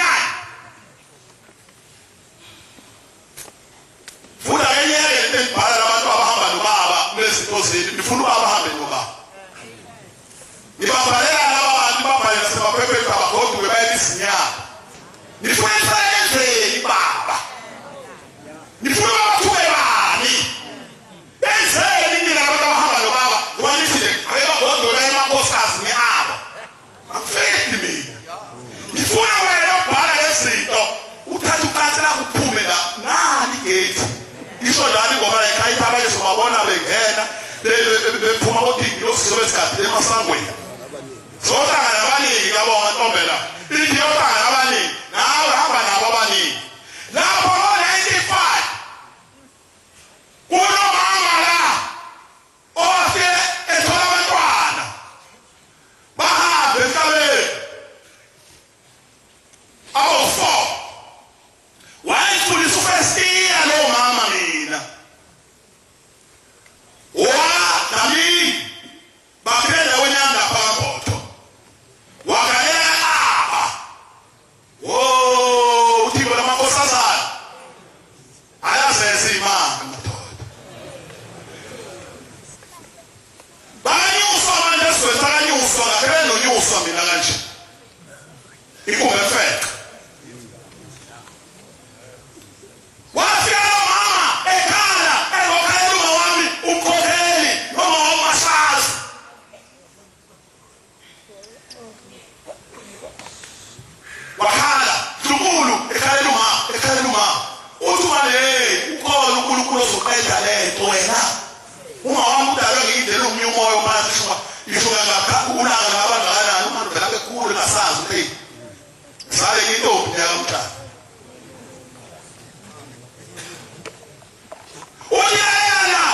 funa kenyeke entibhala labantu abahamba nobaba kulezinto zethu ngifuna ubaba ahambe nobaba ngibabhalela laba bantu babhalela sebaphephethwa abagoduke bayela izinyama ngifuna isayenzeni baba ngifuna babathuke bani enzeni mina labantu abahamba nobaba ngoba nithile abebagoduke emakhosikazi ngiabo akufeki mina ngifuna wena ubhala lezinto uthatha uqansi lakho uphume la nani igate isho lani ngoba la ekhaya abanye sobabona bengena bephuma kodingi sizobe isikhathi emasangweni zohlangana abaningi yabona ntombela ithi yohlangana abaningi nawe hamba nabo abaningi lapho ngo-95 kunomama la ofike ethola abantwana bahambe emhlabeni awu-4 wayefundisa ufestiya lowo mama mina nami baphela wenyanga phakaphotho wakalela uthiko lamakhosazana ayazeza imanga madoda bakanyuswa manje esizweni sakanyuswa ngaphela nonyuswa mina kanje ikungefeqa wafika lo mama ekhala ezokhalela uma wami umkhokheli noma wamasazi wakhala Nkulunkulu ekhalela uma uthi manje ukhona uNkulunkulu ozoqeda lento wena uma wami udalwe ngiyindlela umnye umoya omanje ishuka ngakha ulanga ngabangakanani umuntu vela bekhulu ngasazi ukuthi sale ngintombi yakamntana uyayana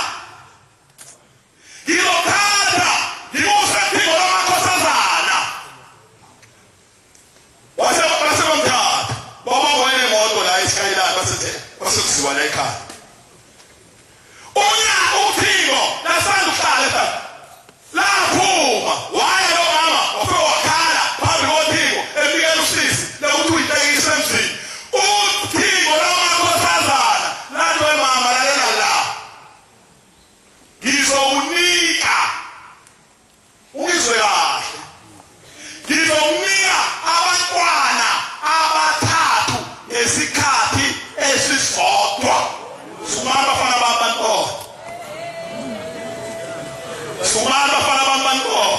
ngizokhanda ngikuse phiko lamakhosazana wasebamthatha babawele imoto la eSkyline basekuziwa la ekhaya uthiko lasanda ukuhlala laphuma waya lo mama wafike wakhala phambi kothiko ebikela usisi lokuthi uyitekise emzini uthiko lamakhosazana lanto emama lalela la ngizowunika ungizwe kahle ngizowunika abantwana abathathu ngesikhathi esisodwa sumama bafana bamantwana sumama bafana bamantwana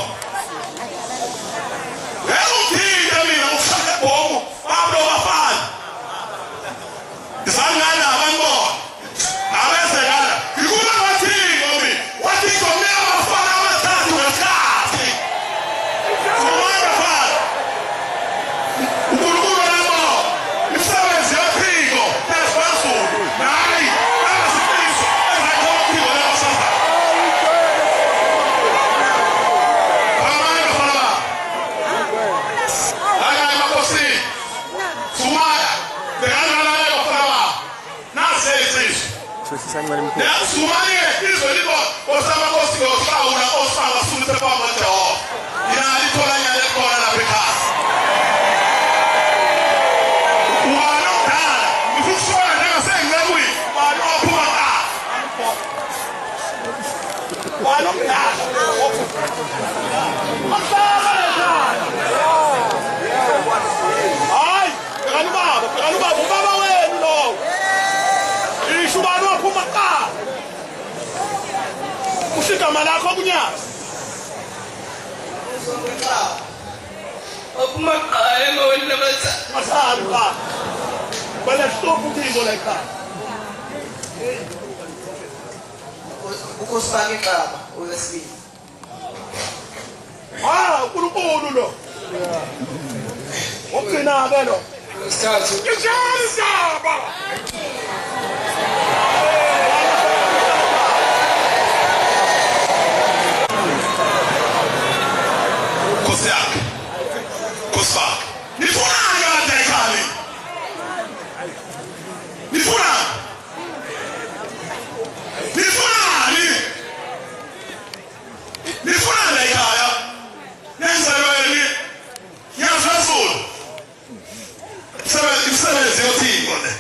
ngeke mina ushaka ebhomu bablo bafana izangana abantwana abezekala ngikuba wathiko mina wathi ngomela bafana abathathu ngesikhathi sumama bafana uNkulunkulu namo imisebenzi yophiko esiphezulu nayi asifiso ezakhophiwo lekusasa amanye bafana akayi makosini sumaya bekanalale bafana nase isizwe Sumani izwe libo osamakosi osawula osaba sunise phambi kaJehova inalithola nyale khona lapha ekhaya wanodala ngifuna njengasengilekwini wani ophuma wanodala hayi bekanubaba ubaba wenu lowo ishubani waphuma usigama lakho kunyaka Waphuma emawele nabazali masali ba bale stop uthiko la ekhaya ukhosibani eXaba owesibili uNkulunkulu lo ogcina ke lo wesithathu isaba Kosiak Kosbak nifuna ngade ekhaya nifuna la ekhaya nenzelweni yazazulu sebenzi yothiko le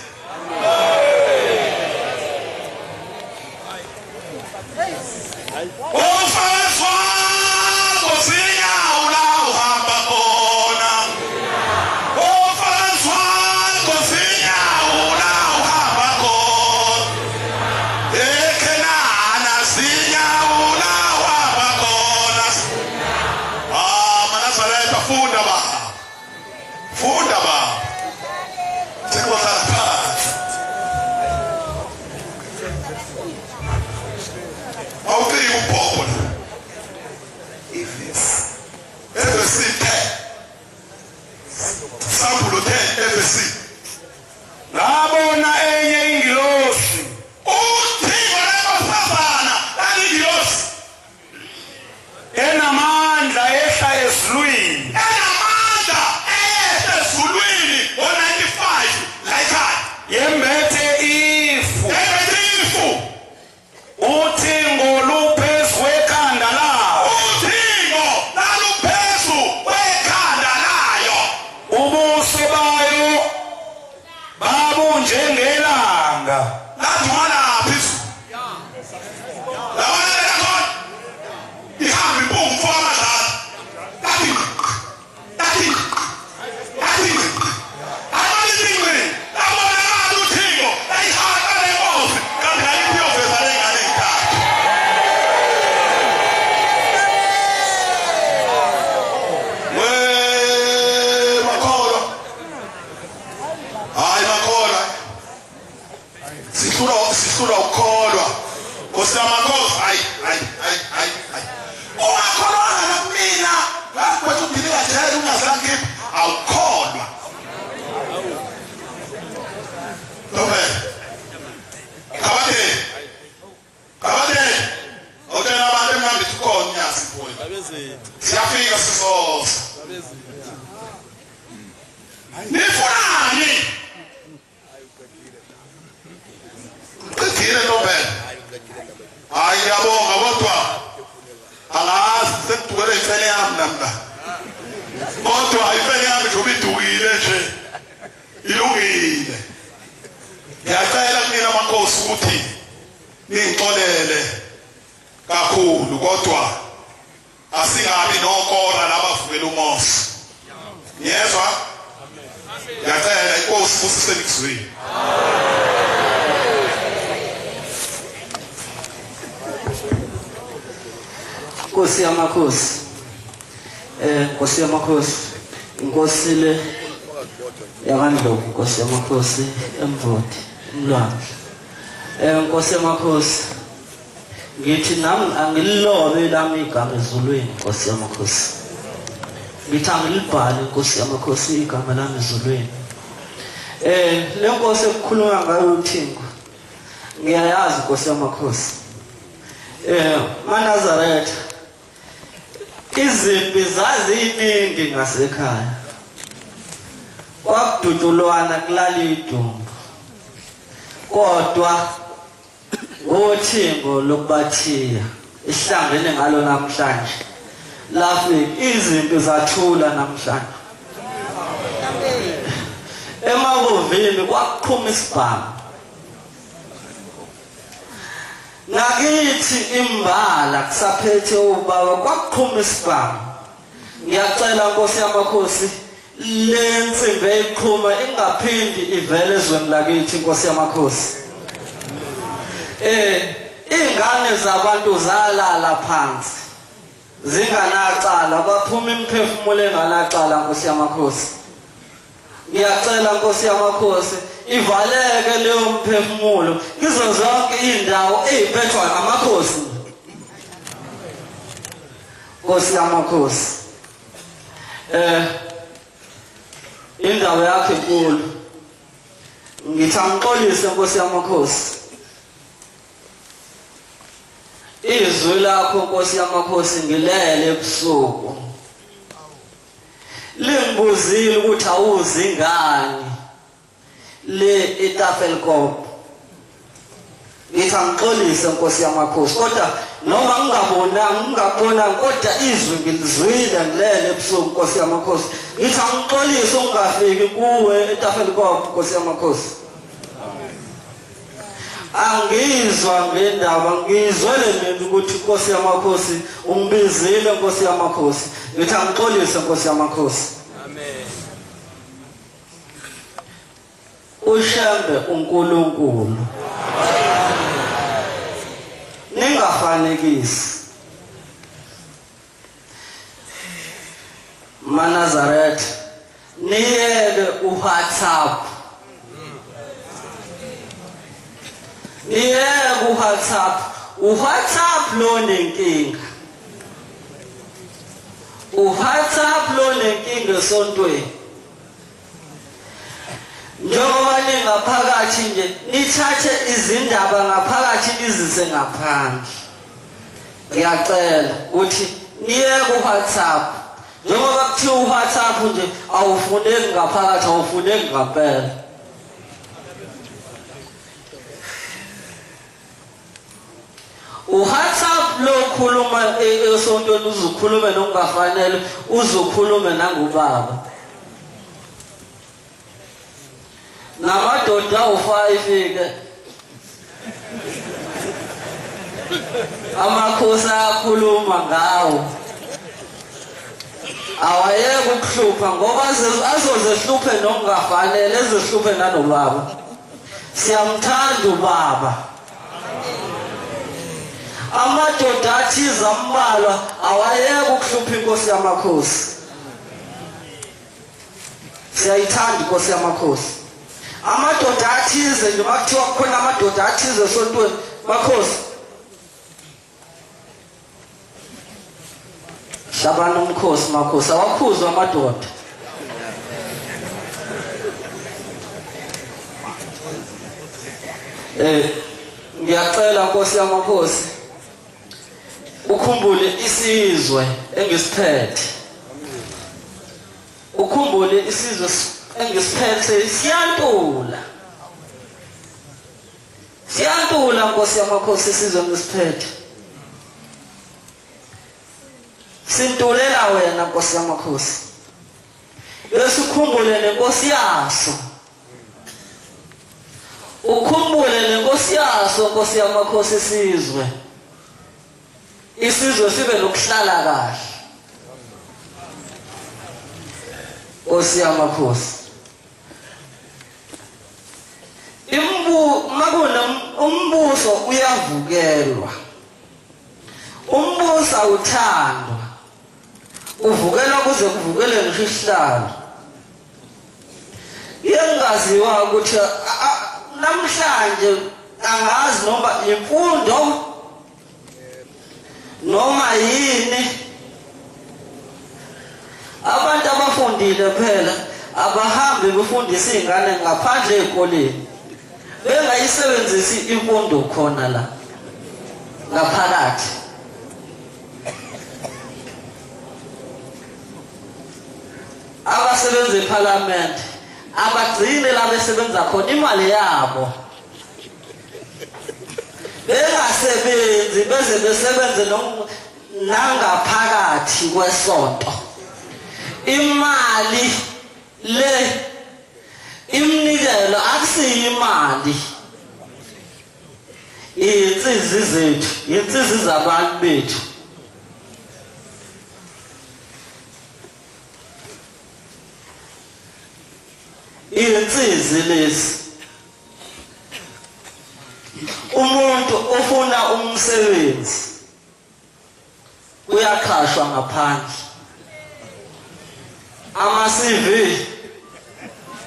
ofazwa kosinyawo la uhamba khona ofazwa kosinyawo la uhamba khona ekhenana sinyawo la uhamba khona manazareta funda ba sekuhlala phansi awuciki umbhobho siyafika sisosa nifunani qedile ntombela hayi ngiyabonga kodwa angazi sekudukele imfene yami namna kodwa imfene yami njobe idukile nje ilungile ngiyacela kumina amakhosi ukuthi ningixolele kakhulu kodwa asingabi nokora labavukela umosi yezwa ngiyacela inkosi kusise nikuzwini Nkosi yamakhosi Nkosi yamakhosi inkosi le yakandlovu Nkosi yamakhosi emvoti umlwana Nkosi yamakhosi ngithi nami angililobe lami igama ezulwini Nkosi yamakhosi ngithi angilibhale Nkosi yamakhosi igama lami ezulwini le nkosi ekukhuluma ngayo uThixo ngiyayazi Nkosi yamakhosi maNazaretha izimpi zaziningi ngasekhaya kwakudutulwana kulala idumbu kodwa uThixo lokubathiya ihlangene ngalo namhlanje lafika izimpi zathula namhlanje emabovini kwakuqhuma isibhamu nakithi imbala kusaphethe ubaba kwakuqhuma isibhamu ngiyacela Nkosi yamakhosi le nsimbi eyiqhuma ingaphindi ivele ezweni lakithi Nkosi yamakhosi ingane zabantu zalala phansi zinganacala kwaphuma imiphefumulo enganacala Nkosi yamakhosi ngiyacela Nkosi yamakhosi ivaleke leyo mphefumulo kizo zonke indawo eziphethwa ngamakhosi Nkosi yamakhosi indawo yakhe enkulu ngithi angixolise Nkosi yamakhosi izwi lakho Nkosi yamakhosi ngilele ebusuku lingibuzile ukuthi awuzi ngani le eTafelkop ngithi angixolise Nkosi yamakhosi kodwa noma ngingabona kodwa izwi ngilizwile ngilele ebusuku Nkosi yamakhosi ngithi angixolise ungafiki kuwe eTafelkop Nkosi yamakhosi angizwa ngendaba ngizwele mina ukuthi Nkosi yamakhosi ungibizile Nkosi yamakhosi ngithi angixolise Nkosi yamakhosi amen ushembe uNkulunkulu ningafanekisi maNazaretha niyele uWhatsApp uWhatsApp lo nenkinga uWhatsApp lo nenkinga esontweni njengoba ningaphakathi nje nithathe izindaba ngaphakathi nizise ngaphandle ngiyacela ukuthi niye kuWhatsApp njengoba kuthiwa uWhatsApp nje awufuneki ngaphakathi awufuneki ngaphela uWhatsApp lo khuluma esontweni uzokhuluma nokungafanele uzokhuluma nangubaba namadoda awu5 ke amakhosi ayakhuluma ngawo awayeke ukuhlupha ngoba azozehluphe nokungafanele ezehluphe nanobaba siyamthanda ubaba amadoda athiza ambalwa awayeke ukuhlupha inkosi yamakhosi siyayithanda inkosi yamakhosi amadoda athize nje makuthiwa khona amadoda athize esontweni makhosi Shabana umkhosi makhosi awakhuzwa amadoda ngiyacela Nkosi yamakhosi ukhumbule isizwe engisiphethe ukhumbule isizwe engisiphethe siyantula Nkosi yamakhosi isizwe engisiphethe sintulela wena Nkosi yamakhosi bese ukhumbule nenkosi yaso ukhumbule nenkosi yaso Nkosi yamakhosi isizwe sibe nokuhlala kahle Nkosi yamakhosi makuna umbuso uyavukelwa umbuso awuthandwa uvukelwa kuze kuvukele ngisho isihlalo yengaziwa ukuthi namhlanje angazi noma imfundo noma yini abantu abafundile phela abahambe befundisa izingane ngaphandle ezikoleni bengayisebenzisi imfundo khona la ngaphakathi abasebenza eParliament abagcine la besebenza khona imali yabo bengasebenzi beze besebenze nangaphakathi kwesonto imali le imnikelo akusiyimali insizi zethu insizi zabantu bethu insizi lezi umuntu ofuna umsebenzi uyakhashwa ngaphandle ama-CV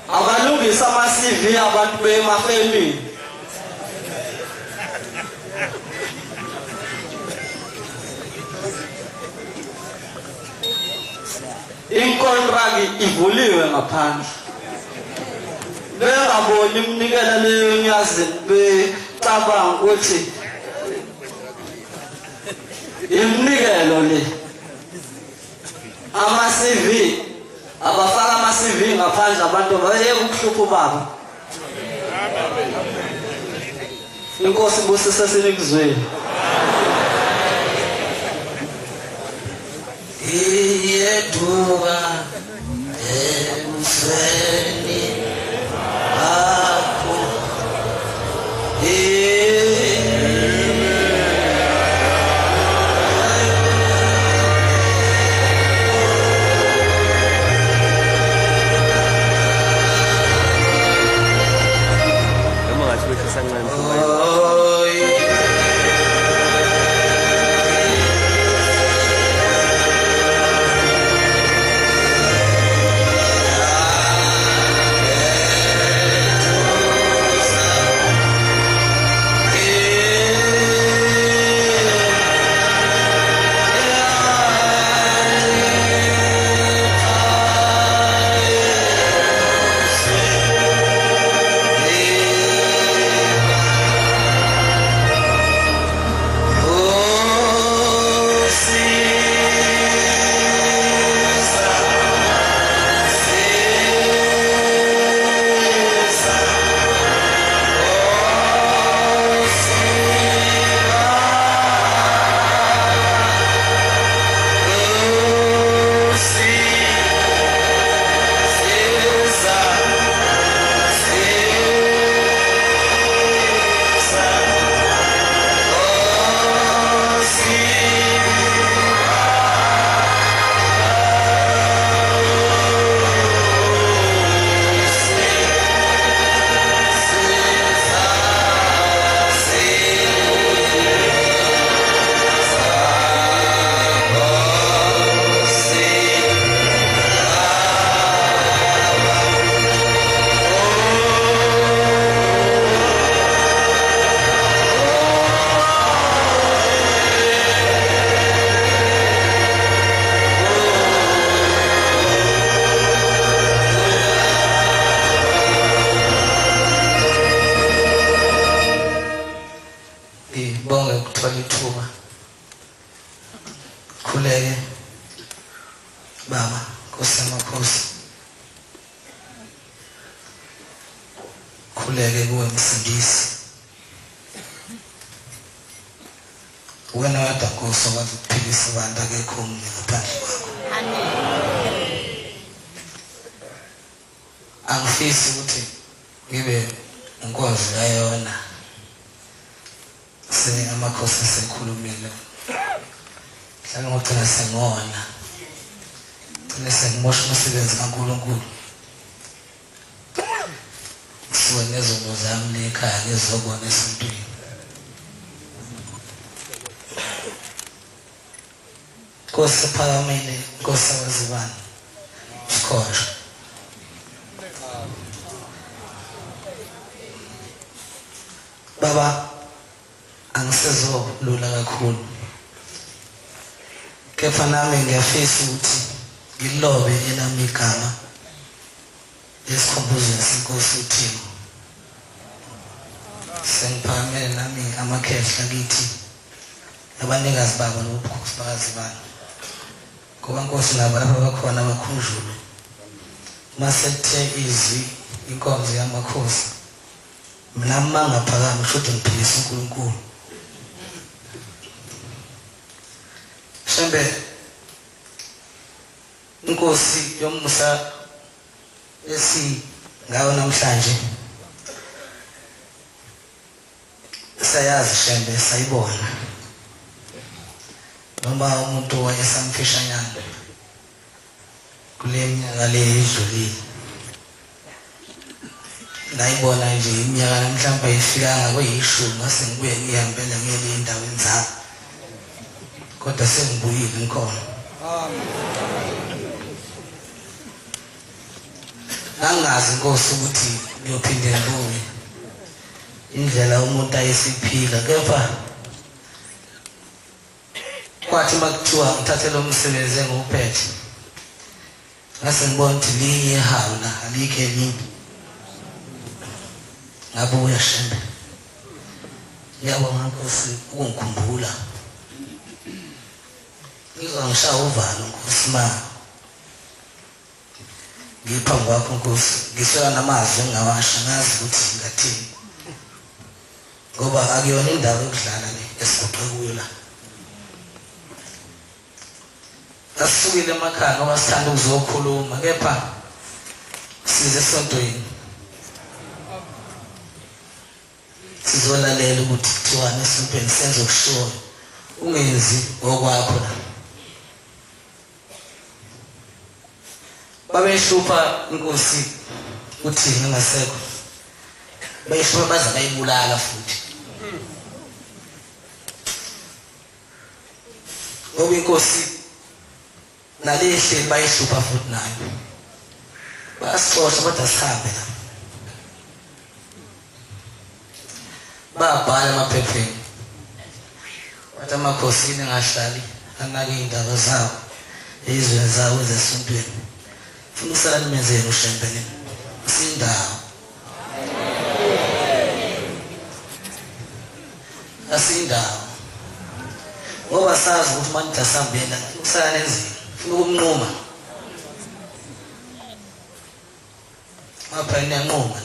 abalungisa ama-CV abantu bemafemini inkontraki ivuliwe ngaphandle bengaboni imnikela leyo nyazini becabanga ukuthi imnikelo le ama-CV abafaka ama-CV ngaphandle abantu bayeke ukuhlupha ubaba inkosi ibusise sinikuzweni iyeduka emfeni akho khuleke baba Nkosi yamakhosi khuleke kuwe Msindisi wena wedwa Nkosi okwazi ukuphilisa abantu akekho omunye ngaphandle kwakho angifisi ukuthi ngibe inkonzo yayona amakhosi asekhulumile hlala ngogcina sengona gcina sengimosha umsebenzi kaNkulunkulu suke nezono zami lekhaya ngizobona esontweni Nkosi phakamile Nkosi wazibani sikhosha baba angisezolula kakhulu kepha nami ngiyafisa ukuthi ngilobe elami igama esikhumbuzweni senkosi uThixo sengiphakamele nami amakhehla kithi abanikazi babo nobukhosi bakazibani ngoba Nkosi nabo lapha bakhona abakhunjulu masethe izwi inkonzo yamakhosi mina mangaphakama shothi ngiphilisa uNkulunkulu Sembe Nkosi yomusa ngawo namhlanje sayazi Sembe sayibona noma umuntu wayesamfishanyana kule minyaka le idlulile ngayibona nje iminyaka mhlawumbe ifikanga kweyishumi ngase ngibuye ngihambele ngiyele endaweni zami kodwa sengibuyile ngikhona angazi Nkosi ukuthi ngiyophinde ngibuye indlela umuntu ayesiphila kepha kwathi makuthiwa ngithathe lo msebenzi enguphethe ngase ngibona ukuthi linye hawula alikho elinye ngabuya Sembe ngiyabonga Nkosi ukungikhumbula ngizongishaya uvalo Nkosi ma ngiphambi kwakho Nkosi ngiswela namazwi engawasha ngazi ukuthi ngathini ngoba akuyona indawo yokudlala le esiguqe kuyo la asukile emakhaya ngoba sithanda ukuzokhuluma kepha size esontweni sizolalela ukuthi kuthiwani esontweni senze okushoyo ungenzi okwakho la babeshupha Nkosi uthi ngingasekho bayishupha baza bayibulala futhi ngoba Inkosi nalehle bayishupha futhi nayo basixoxa kodwa sihambe la babhala emaphepheni wathi amakhosi engahlali anake indaba zawo izwe zawo zesontweni funa usala nimenzeni uShembele sindawo asindawo ngoba sazi ukuthi manje asambela usala nenzini funa ukumnquma mapha niyanquma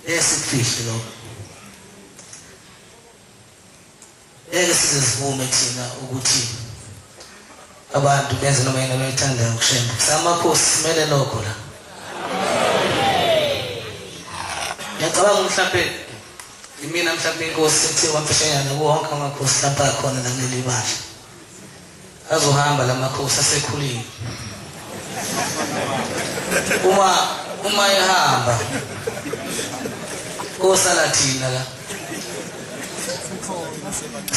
le esikufihli lo sizivume thina ukuthi abantu benze noma yena bayithanda ukushemba samakhosi simele lokho la ngiyacabanga mhlawumbe imina mhlawumbe Inkosi ethi wamfishanyana wonke amakhosi lapha khona la kuleli bandla azohamba lamakhosi asekhulile uma ehamba kosala thina la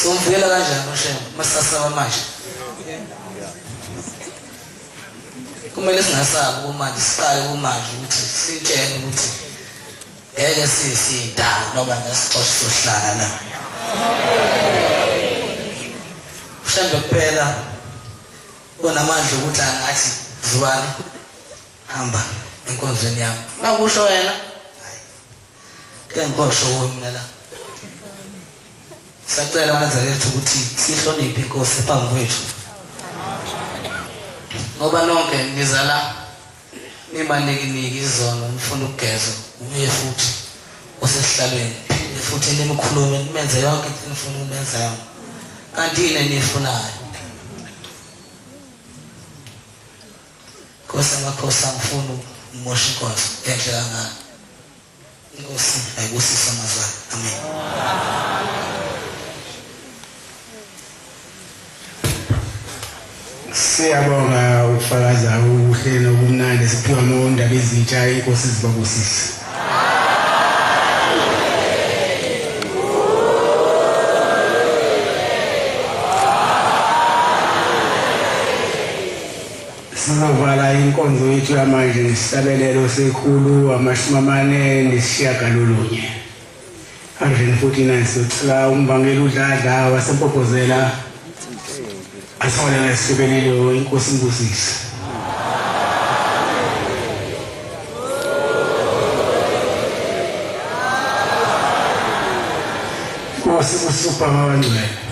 somvela kanjani uShembe masasaba manje kumele singasabi kumanje siqale kumanje ukuthi sitshene ukuthi ngeke sisida noma ngesixoxo sohlala la uShembe kuphela onamandla ukuthi angathi Zwane hamba enkonzweni yami makusho wena hayi ke ngikosho mina la sacela kanzalethu ukuthi sihloniphe inkosi phambi kwethu ngoba nonke nizala nibaniki izono nifuna ukugeza ubuye futhi osesihlalweni futhi nemikhulumo nimenze yonke into nifuna ukumenza yona kanti yini enifunayo Nkosi amakhosi angifuna ukumosha inkosi enhle kangaka inkosi ayibusise amazwi amen Siyabonga ukufakaza ubuhle nobumnandi siphiwa nondaba ezintsha inkosi zibabusise Sizovala inkonzo yethu yamanje nesihlabelelo sekhulu amashumi amane nesishiyagalolunye 149 sicela umbangela uDladla wasempopozela asifole nesihlabelelo inkosi imbusise Nkosi kusupha ngabangcwele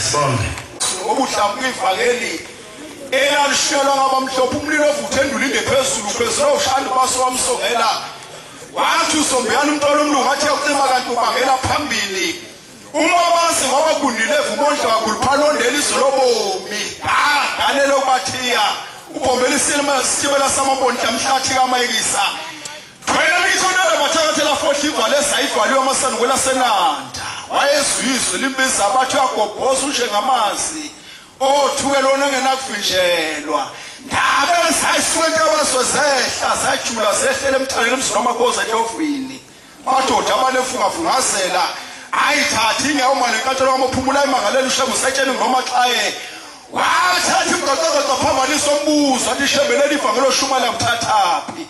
Asibonge. Ngobuhlanga ivangeli elalishiyelwa ngabamhlophe umlilo ovuthe endulu ingephezulu ushanda baso wamsongela wathi usombeyana umntwana omlungu athi yakucima kanti ubangela phambili uma bazi ngoba kundile vumondla kakhulu phalondela izolobomi ngalelo bathiya ubombela isibela samaboni mhlathi kamayikisa wena ngithonela bathakathela fohliva lesayivaliwe amasana kwela senanda wayezwizwe limbiza abathi yagobhoza njengamazi othukela lona ngenakuvinjelwa ndabe sayisuke abasozehla sajula sehlele emthaleni emzini wamakhosi eTofini madoda abanefungafungazela ayithathi inyawo manje enkantolo wamaphumula imangalela ushebo setsheni ngomaxaye wathatha imgaqoqo phambanisa ombuzo athi shebeleli ivangelo shumala kuthathaphi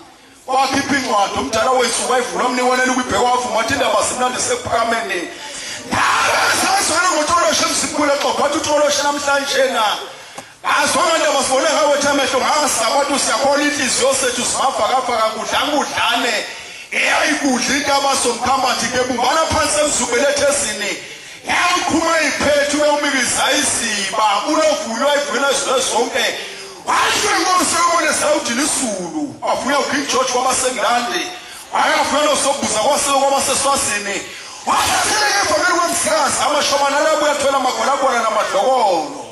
wakhipha incwadi umdala wethu wayivula umnikonela ukubheka wavuma athi indaba simnandi sekuphakameni sasona ngotoloshe msiphule xopha athi utoloshe namhlanje na azwanga indaba sibone ngawe ethi amehlo ngasabathi siyakhona inhliziyo sethu singavakavaka kudlane eyayikudla intaba somkhambathi ke bumbana phansi emzubelethesini yayiqhuma iphethu uyawumikiza iziba unovulwa ivuna izinto zonke washo inkosi yobone sawudini isulu avuya uKing George wabaseNgilandi ayafuna nosobuza kwabaseswazini waseleke family womsikazi amashobana labo yathola amagolagona namadlokolo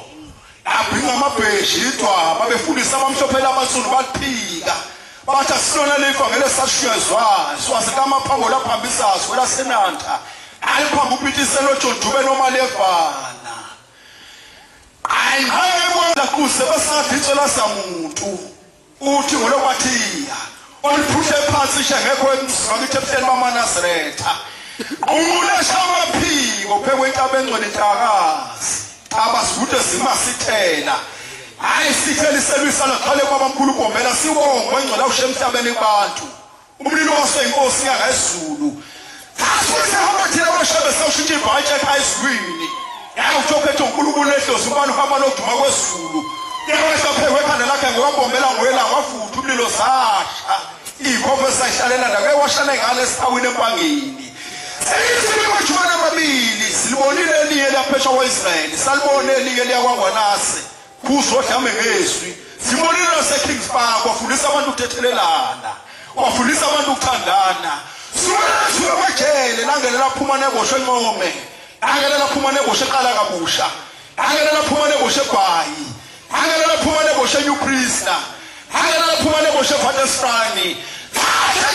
abhinga amabheshi idwa babefundisa abamhlophela abansundu baphika bathi asilona levangeli esashiyezwayo siwasekamaphambo laphambisa kwela senanta aliphamba upitiselo John Dube nomalevana ayibona kuse basaditso la samuntu uthi ngolokwathia oliphuthe phansi shengekho emsakithe ebuhleni bamaNazaretha umusha amaphiko phekwe inkaba engcwele intakazi abasivuthe zimasithela hayi sithelisebisana qale kwabamkhulu bombela siwongo engcwele ushe emhlabeni kubantu umlilo waseyinkosi yangezulu asuse abathile abashebe sawushintsha ibhatsha ekhayizwini yawutophethe uNkulunkulu ehlozi ubani uhamba noduma kwezulu yawahlaphekwe ekhanda lakhe ngokwambombela ngoyela wafutha umlilo zasha ikhophe sayihlalela ndake washane ngale esithawini empangeni Siyibona amabili silibonile eliye laphesha kwaIsrael salibone eliye liyakwaNase kuzodlame ngezwi sibonile naseKings Park wafundisa abantu ukuthethelelana wafundisa abantu ukuthandana sibona abajele langene laphuma neboshe eNqome langene laphuma neboshe eqala kabusha langene laphuma neboshe eBhayi langene laphuma neboshe eNew Priester langene laphuma neboshe eVatersprang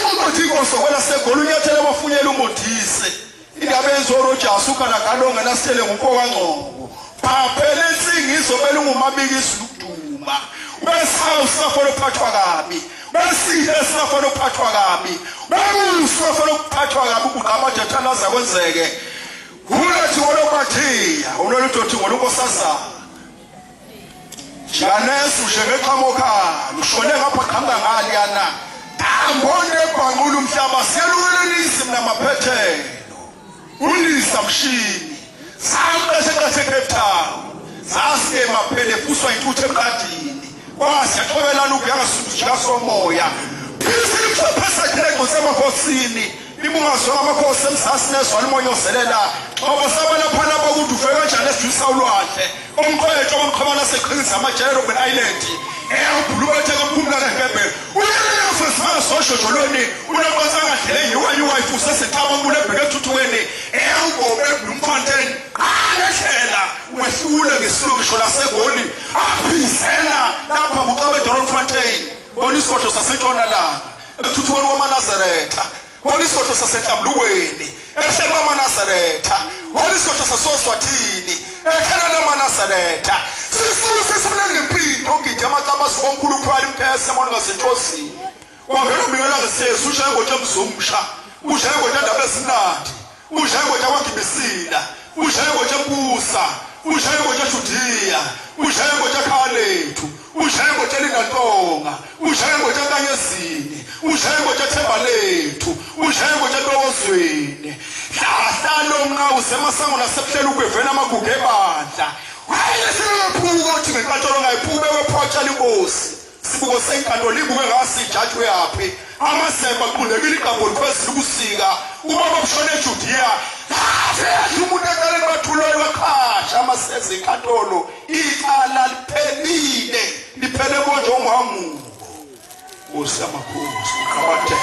Ngokuthi kwela segolo unyathele bafunyela umodise indaba ezorojas ukhala ngalonga lasele ngokwaNgcobo phaphela insingizo belungumabikisi ukuduma besawusafolo kuphathwa kabi besile safolo kuphathwa kabi bemusafolo kuphathwa kabi ukuqabathana zakwenzeke ulethi wolokwathia unoludothi ngolunkosazana Janesu njengeqhamoka ushone ngapha qhanga ngali yana ambone bangulu umhlaba siyalulelisa mina maphethelo ulisa mshini saqeshe Cape Town sasike maphele fuswa intuthe emqadini kwasiyaqhobelana ukuyangasuthika somoya phisa kile ngosemakhosini ibungazwa amakhosi emsasi nezwa limonyozelela ngoba sabana phana bokuthi ufike kanjani esidisa ulwahle umqwetho omqhabana seqhinza amajelo Robben Island ubhulubethe kaphumla ngehebe uyafesa soshojolweni unaqonza ngadlele yiWi-Fi usesethaba mule bheke ethuthukweni ugobe umcontent alehlela wehlule ngesihlobo laseGoli aphizela lapha buqabe Doornfontein bonisiphoto sasetshona la ethuthukweni kwamaNazaretha bonisiphoto saseNhlambulweni ehlelo kwamaNazaretha bonisiphoto sasoswathini ekhela lamaNazaretha sisifuna ngempilo ngide amaqabasi omkhulu khwali imphese manje ngasentosini wavela mingela ngesizwe ushaye ngotshamzumsha ushaye ngothandaba ezinandi ushaye ngotawagibisila ushaye ngotshambusa ushaye ngotshajudiya ushaye ngotsakhalethu ushaye ngotselingantonga ushaye ngotsakanyezini ushaye ngotsathembalethu ushaye ngotsadokozweni hlahlalo nqa usemasango nasebuhlela ukwevena amagugu ebandla Wayesephuka uthi ngenkantolo ngayiphume wephotsha inkosi sibuko senkantolo libuke ngasijaji uyaphi amasemba kuqundekile iqambo liphezulu ubusika ubaba ushone eJudiya athi umuntu eqale bathulwe wakhasha amaseze enkantolo icala liphelile liphele konje umhamuko usamakhosi uqabade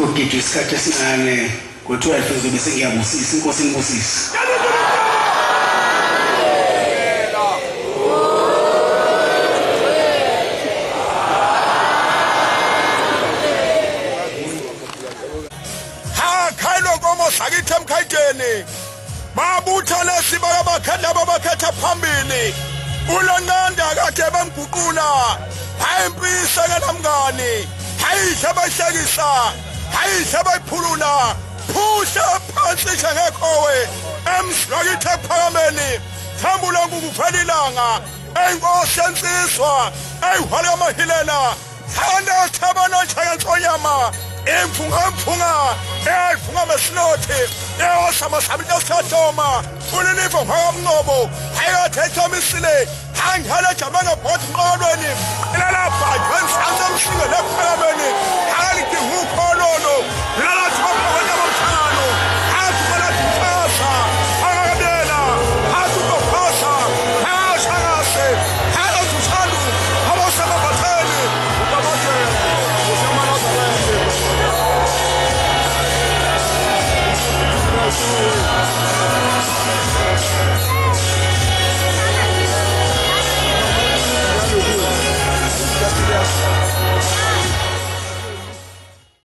Sogidwa isikhathi esincane ngo-12 ngizobe sengiyabusisa inkosi inibusise. Ha khayilo nkomo sakithi emkhayiteni babuthana sibaka bakhetha babakhetha phambili uLonqanda kade bemguqula hayi impisa kanamngani hayi shabahlekisa hayi shabayiphulula phusha phansi njengekhowe emswakithi ephakameni thambula ngukuphelilanga enkosi yensizwa eyiwhala amahilela thanda thabana njengensonyama emphunga eyifunga mesinothi eyosamasabita satoma ulilivo mhakamnqobo hayathetha misile hanghala jamanga bhodi nqolweni ilalapha njengensizwa emshinge lephakameni hali